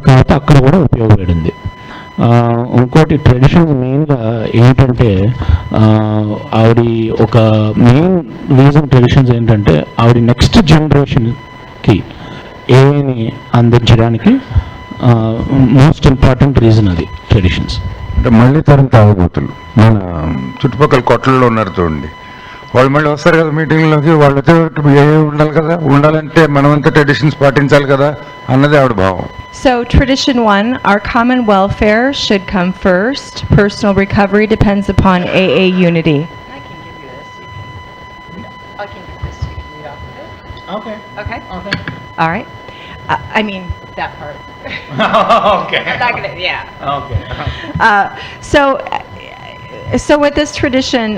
కాకపోతే అక్కడ కూడా ఉపయోగపడింది. ఇంకోటి ట్రెడిషన్స్ మెయిన్గా ఏంటంటే ఆవిడ ఒక మెయిన్ రీజన్ ట్రెడిషన్స్ ఏంటంటే ఆవిడ నెక్స్ట్ జనరేషన్కి ఏని అందించడానికి మోస్ట్ ఇంపార్టెంట్ రీజన్ అది ట్రెడిషన్స్. అంటే మళ్ళీ తరం తాగుబోతులు మన చుట్టుపక్కల కొట్లలో ఉన్నారు చూడండి, వాళ్ళు మళ్ళీ వస్తారు కదా మీటింగ్లోకి, వాళ్ళతో ఉండాలి కదా, ఉండాలంటే మనమంతా ట్రెడిషన్స్ పాటించాలి కదా అన్నది ఆవిడ భావం. So tradition 1, our common welfare should come first. Personal recovery depends upon AA unity. I can give you this. I can give this. You can read off of it. Okay. Okay. Okay. All right. I mean that part. Okay. I'm not gonna. Yeah. Okay. So what this tradition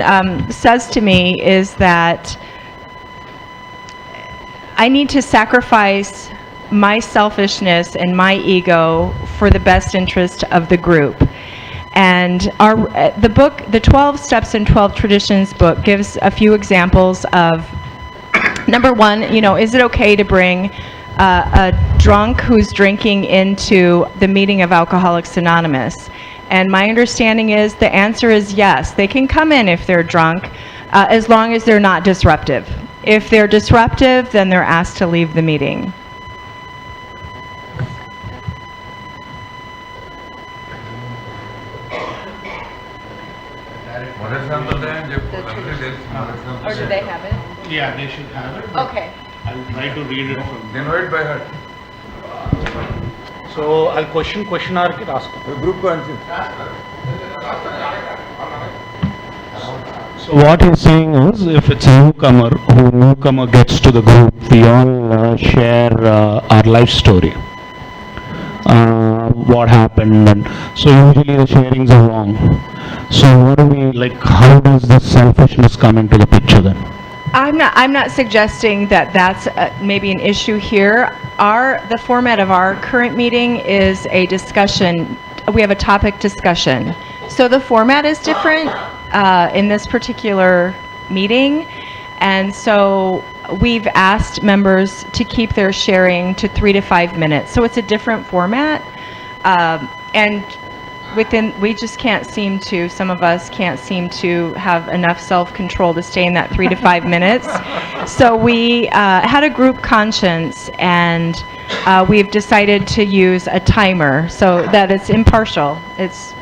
says to me is that I need to sacrifice my selfishness and my ego for the best interest of the group. And the book, the 12 Steps and 12 Traditions book, gives a few examples of, number one, is it okay to bring a drunk who's drinking into the meeting of Alcoholics Anonymous? And my understanding is the answer is yes. They can come in if they're drunk, as long as they're not disruptive. If they're disruptive, then they're asked to leave the meeting. Or do they have it? Yeah, they should have it. Okay. I'll try to read it from They know it by heart. So I'll question or ask. Group conscience. So what he's saying is, if it's a newcomer gets to the group, we all share our life story. What happened, and so usually the sharings are wrong. So what do we, like, how does this selfishness come into the picture then? I'm not suggesting that that's maybe an issue here. The format of our current meeting is a discussion. We have a topic discussion. So the format is different in this particular meeting. And so we've asked members to keep their sharing to 3 to 5 minutes. So it's a different format. And we just can't seem to, some of us can't seem to have enough self-control to stay in that 3 to 5 minutes. So we had a group conscience, and we've decided to use a timer so that it's impartial. It's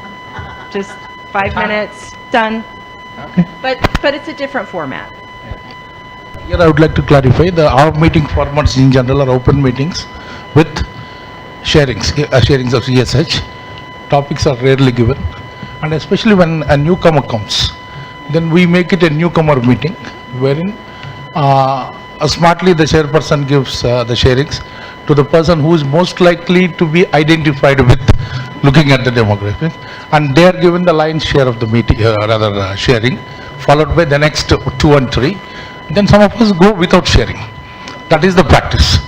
just 5 minutes, done. Okay. But it's a different format. Here I would like to clarify, our meeting formats in general are open meetings with sharings of ESH. Topics are rarely given, and especially when a newcomer comes, then we make it a newcomer meeting, wherein smartly the chairperson gives the sharings to the person who is most likely to be identified with looking at the demographics, and they are given the lion's share of the meeting, sharing, followed by the next 2 and 3. Then some of us go without sharing. That is the practice.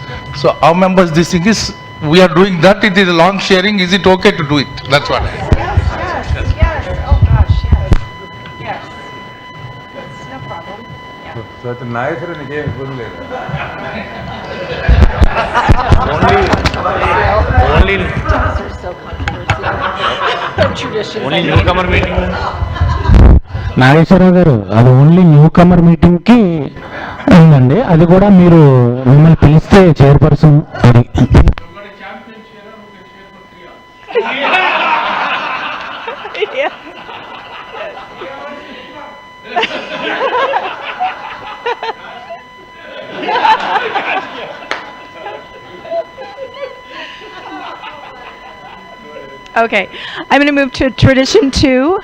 So our members, this thing is, we are doing that, it is a long sharing, is it okay to do it? That's what Yes, oh gosh, yes. That's no problem. So it's a nice game. Only newcomer meeting. Nageswararao గారు, అది only new comer మీటింగ్కి ఉందండి. అది కూడా మీరు మిమ్మల్ని పిలిస్తే chairperson అది. Okay, I'm going to move to tradition 2.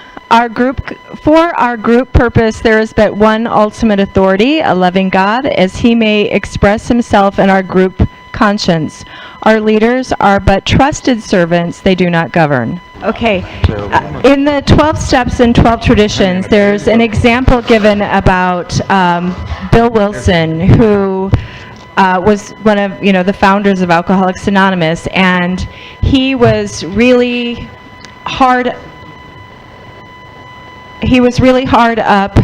For our group purpose, there is but one ultimate authority, a loving God, as he may express himself in our group conscience. Our leaders are but trusted servants, they do not govern. Okay, in the 12 steps and 12 traditions, there's an example given about Bill Wilson, who was one of the founders of Alcoholics Anonymous, and he was really hard up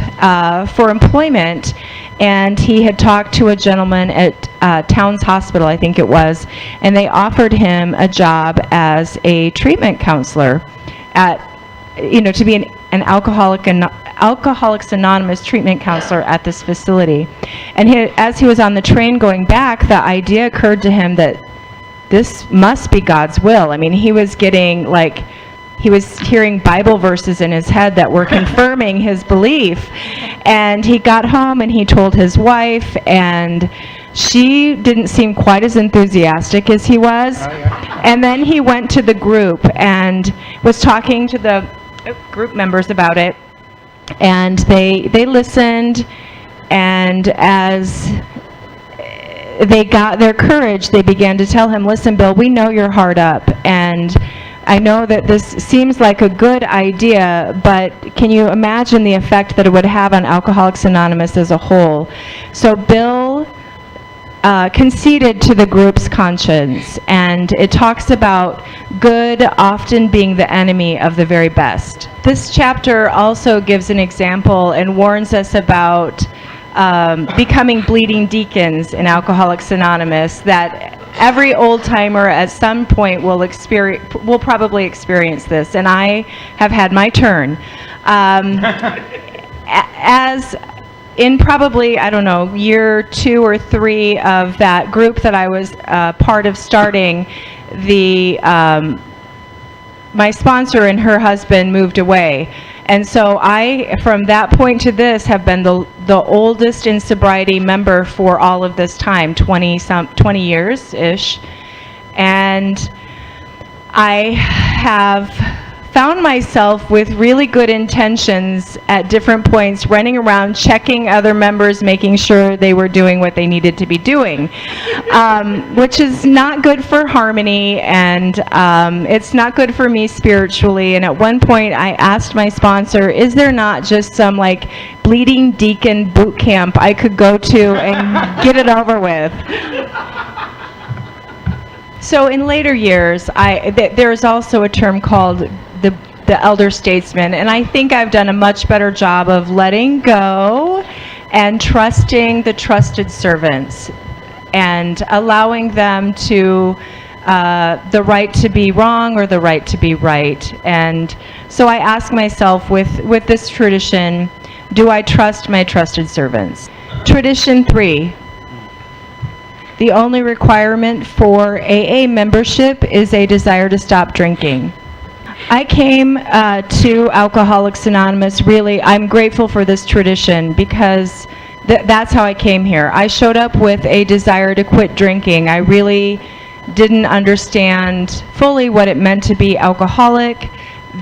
for employment, and he had talked to a gentleman at Towns Hospital, I think it was, and they offered him a job as a treatment counselor to be an Alcoholics Anonymous treatment counselor at this facility. And as he was on the train going back, the idea occurred to him that this must be God's will. I mean, he was hearing Bible verses in his head that were confirming his belief. And he got home and he told his wife, and she didn't seem quite as enthusiastic as he was. And then he went to the group and was talking to the group members about it. And they listened, and as they got their courage, they began to tell him, listen, Bill, we know you're hard up, and I know that this seems like a good idea, but can you imagine the effect that it would have on Alcoholics Anonymous as a whole? So Bill conceded to the group's conscience, and it talks about good often being the enemy of the very best. This chapter also gives an example and warns us about becoming bleeding deacons in Alcoholics Anonymous, that every old-timer at some point will probably experience this, and I have had my turn. As in probably, I don't know, year 2 or 3 of that group that I was part of starting, my sponsor and her husband moved away. And so I, from that point to this, have been the oldest in sobriety member for all of this time, 20 years-ish. And I have found myself with really good intentions at different points running around checking other members, making sure they were doing what they needed to be doing, which is not good for harmony, and it's not good for me spiritually. And at one point I asked my sponsor, is there not just some like bleeding deacon boot camp I could go to and get it over with? So in later years, there's also a term called the elder statesman, and I think I've done a much better job of letting go and trusting the trusted servants and allowing them to the right to be wrong or the right to be right. And so I ask myself with this tradition, do I trust my trusted servants? Tradition 3. The only requirement for AA membership is a desire to stop drinking. I came to Alcoholics Anonymous, really, I'm grateful for this tradition because that's how I came here. I showed up with a desire to quit drinking. I really didn't understand fully what it meant to be alcoholic.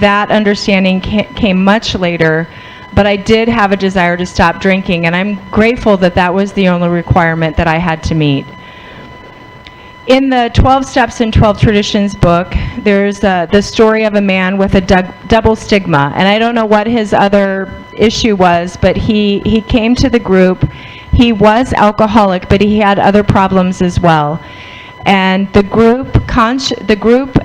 That understanding came much later, but I did have a desire to stop drinking, and I'm grateful that that was the only requirement that I had to meet. In the 12 Steps and 12 Traditions book, there's the story of a man with a double stigma. And I don't know what his other issue was, but he came to the group. He was alcoholic, but he had other problems as well. And the group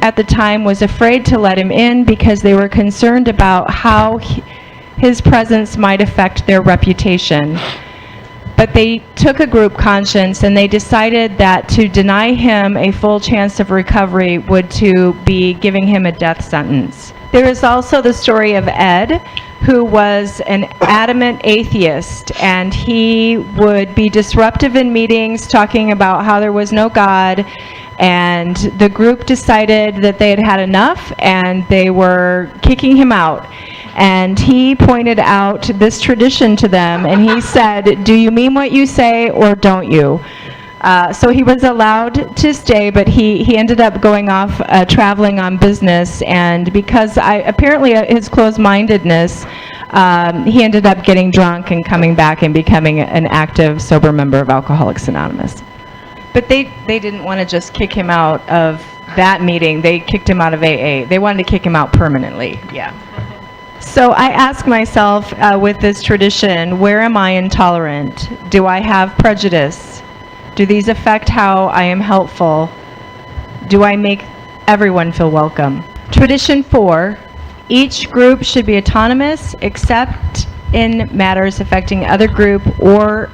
at the time was afraid to let him in because they were concerned about how his presence might affect their reputation. But they took a group conscience and they decided that to deny him a full chance of recovery would to be giving him a death sentence. There is also the story of Ed, who was an adamant atheist, and he would be disruptive in meetings talking about how there was no God, and the group decided that they had had enough and they were kicking him out. And he pointed out this tradition to them, and he said, do you mean what you say or don't you? So he was allowed to stay, but he ended up going off traveling on business, and because apparently his closed-mindedness, he ended up getting drunk and coming back and becoming an active, sober member of Alcoholics Anonymous. But they didn't want to just kick him out of that meeting. They kicked him out of AA. They wanted to kick him out permanently. Yeah. So I ask myself with this tradition, where am I intolerant? Do I have prejudice? Do these affect how I am helpful? Do I make everyone feel welcome? Tradition 4, each group should be autonomous except in matters affecting other groups or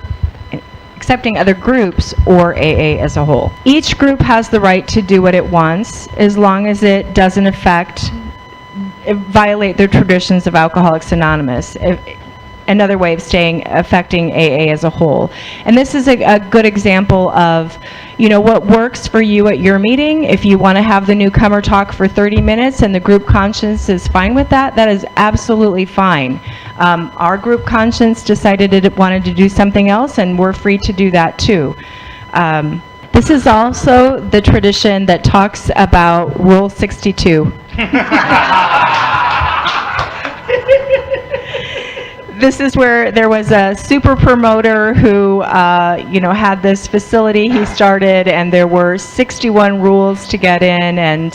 AA as a whole. Each group has the right to do what it wants as long as it doesn't violate their traditions of Alcoholics Anonymous. Another way of affecting AA as a whole. And this is a good example of, what works for you at your meeting. If you want to have the newcomer talk for 30 minutes and the group conscience is fine with that, that is absolutely fine. Our group conscience decided it wanted to do something else, and we're free to do that too. This is also the tradition that talks about Rule 62. This is where there was a super promoter who, had this facility he started, and there were 61 rules to get in, and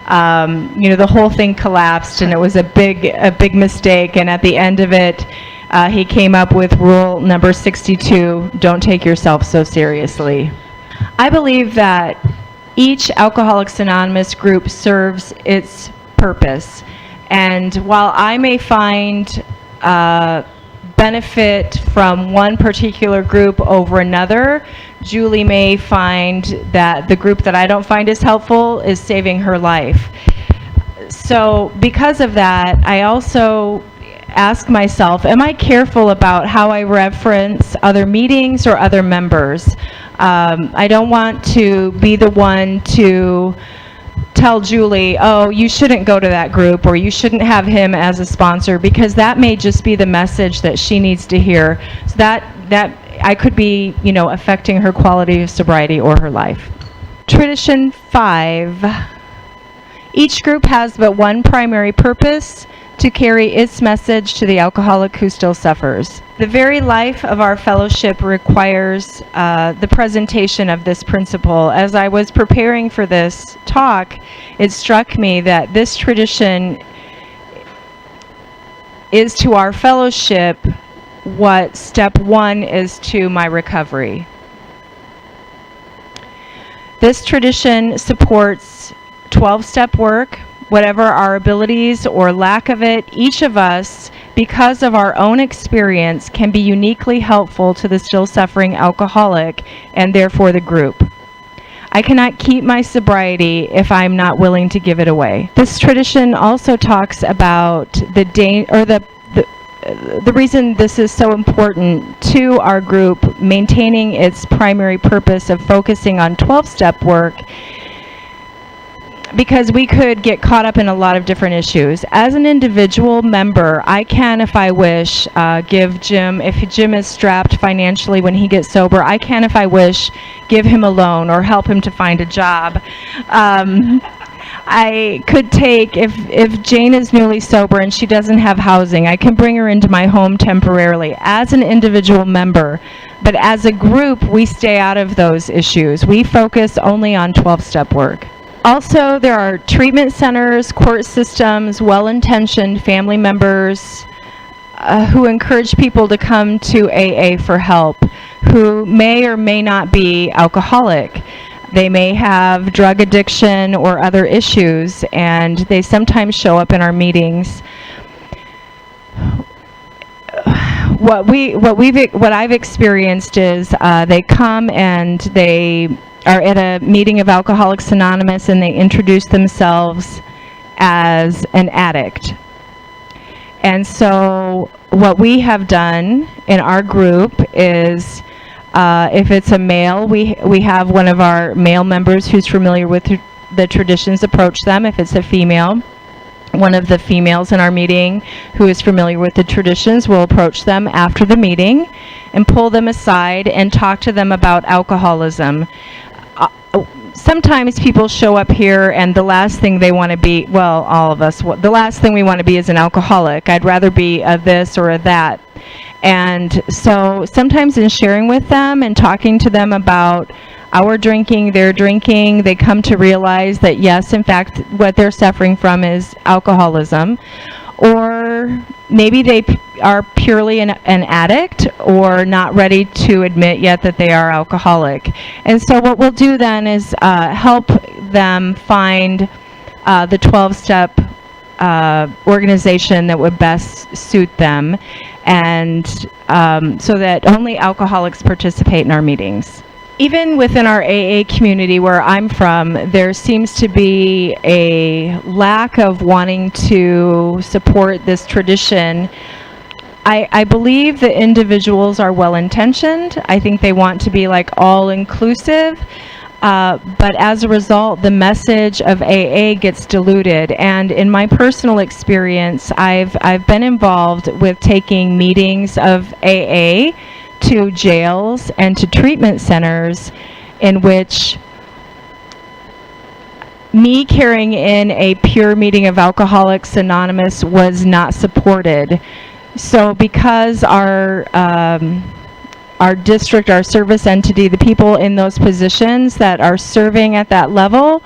the whole thing collapsed, and it was a big mistake. And at the end of it, he came up with rule number 62: don't take yourself so seriously. I believe that each Alcoholics Anonymous group serves its purpose, and while I may find benefit from one particular group over another, Julie may find that the group that I don't find as helpful is saving her life. So because of that, I also ask myself, am I careful about how I reference other meetings or other members? I don't want to be the one to tell Julie, oh, you shouldn't go to that group, or you shouldn't have him as a sponsor, because that may just be the message that she needs to hear. So that I could be, affecting her quality of sobriety or her life. Tradition 5. Each group has but one primary purpose: to carry its message to the alcoholic who still suffers. The very life of our fellowship requires the presentation of this principle. As I was preparing for this talk, it struck me that this tradition is to our fellowship what step 1 is to my recovery. This tradition supports 12-step work. Whatever our abilities or lack of it, each of us, because of our own experience, can be uniquely helpful to the still suffering alcoholic and therefore the group. I cannot keep my sobriety if I'm not willing to give it away. This tradition also talks about the reason this is so important to our group maintaining its primary purpose of focusing on 12-step work, because we could get caught up in a lot of different issues. As an individual member, I can, if I wish, give Jim, if Jim is strapped financially when he gets sober, I can, if I wish, give him a loan or help him to find a job. I could take, if Jane is newly sober and she doesn't have housing, I can bring her into my home temporarily as an individual member. But as a group, we stay out of those issues. We focus only on 12-step work. Also, there are treatment centers, court systems, well-intentioned family members who encourage people to come to AA for help, who may or may not be alcoholic. They may have drug addiction or other issues, and they sometimes show up in our meetings. What I've experienced is they come and they are at a meeting of Alcoholics Anonymous and they introduce themselves as an addict. And so what we have done in our group is, if it's a male, we have one of our male members who's familiar with the traditions approach them. If it's a female, one of the females in our meeting who is familiar with the traditions will approach them after the meeting and pull them aside and talk to them about alcoholism. Sometimes people show up here and the last thing they want to be, well, all of us, the last thing we want to be is an alcoholic. I'd rather be a this or a that. And so sometimes in sharing with them and talking to them about our drinking, their drinking, they come to realize that yes, in fact, what they're suffering from is alcoholism. Or maybe they are purely an addict or not ready to admit yet that they are alcoholic. And so what we'll do then is help them find the 12-step organization that would best suit them, and so that only alcoholics participate in our meetings. Even within our AA community where I'm from, there seems to be a lack of wanting to support this tradition. I believe that individuals are well-intentioned. I think they want to be like all-inclusive. But as a result, the message of AA gets diluted. And in my personal experience, I've been involved with taking meetings of AA to jails and to treatment centers in which me carrying in a pure meeting of Alcoholics Anonymous was not supported. So because our district, our service entity, the people in those positions that are serving at that level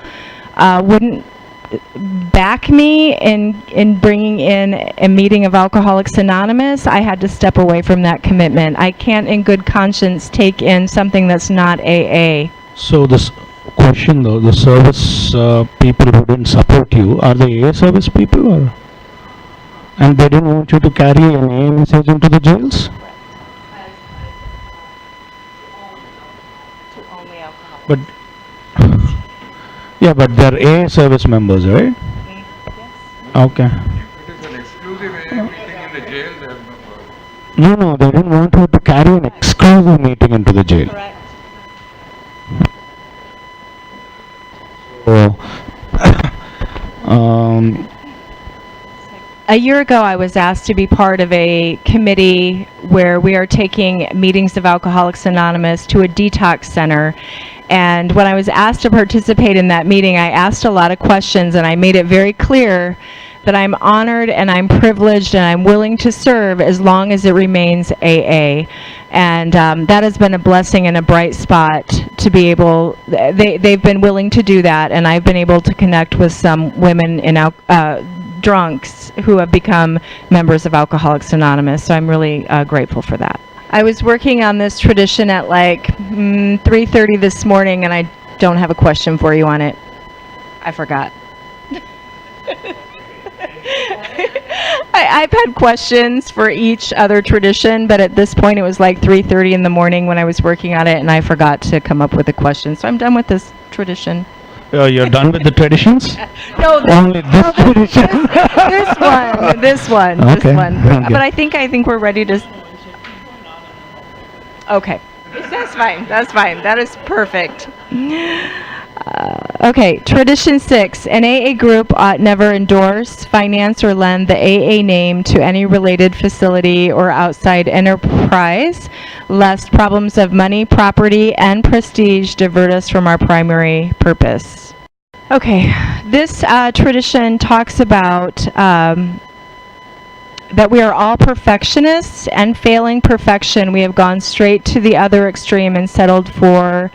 wouldn't back me in bringing in a meeting of Alcoholics Anonymous, I had to step away from that commitment. I can't in good conscience take in something that's not AA. So this question though, the service people who didn't support you, are they AA service people or? And they didn't want you to carry an AA message into the jails? But yeah, but they're AA service members, right? Yes. Okay. If it is an exclusive AA meeting in the jail, there is no problem. No, they didn't want her to carry an exclusive meeting into the jail. Correct. So A year ago, I was asked to be part of a committee where we are taking meetings of Alcoholics Anonymous to a detox center. And when I was asked to participate in that meeting, I asked a lot of questions, and I made it very clear that I'm honored and I'm privileged and I'm willing to serve as long as it remains AA. And that has been a blessing and a bright spot to be able, they've been willing to do that, and I've been able to connect with some women in drunks who have become members of Alcoholics Anonymous, so I'm really grateful for that. I was working on this tradition at like 3:30 this morning, and I don't have a question for you on it. I forgot. I've had questions for each other tradition, but at this point it was like 3:30 in the morning when I was working on it, and I forgot to come up with a question, so I'm done with this tradition. You're done with the traditions? No, Only this tradition? this one. Okay, This one. okay. But I think we're ready to. Okay, that's fine. That's fine. That is perfect. Okay, tradition 6. An AA group ought never endorse, finance, or lend the AA name to any related facility or outside enterprise, lest problems of money, property, and prestige divert us from our primary purpose. Okay, this tradition talks about that we are all perfectionists, and failing perfection, we have gone straight to the other extreme and settled for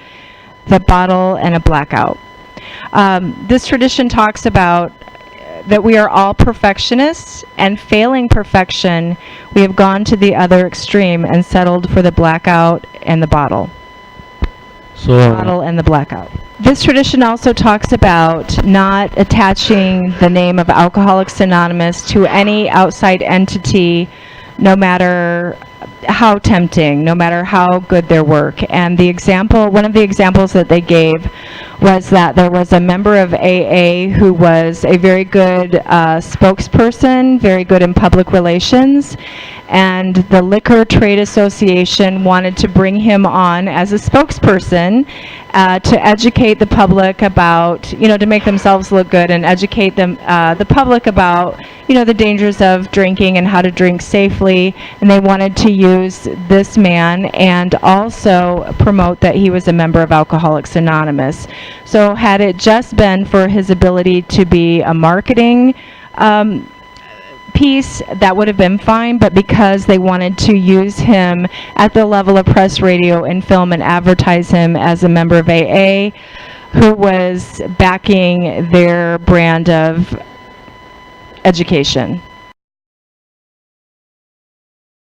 the bottle and a blackout. This tradition talks about that we are all perfectionists, and failing perfection, we have gone to the other extreme and settled for the blackout and the bottle. Bottle and the blackout. This tradition also talks about not attaching the name of Alcoholics Anonymous to any outside entity, no matter how tempting, no matter how good their work. And the example, one of the examples that they gave was that there was a member of AA who was a very good spokesperson, very good in public relations, and the Liquor Trade Association wanted to bring him on as a spokesperson to educate the public about, to make themselves look good and educate them, the public about, the dangers of drinking and how to drink safely. And they wanted to use this man and also promote that he was a member of Alcoholics Anonymous. So had it just been for his ability to be a marketing piece, that would have been fine, but because they wanted to use him at the level of press, radio, and film and advertise him as a member of AA who was backing their brand of education.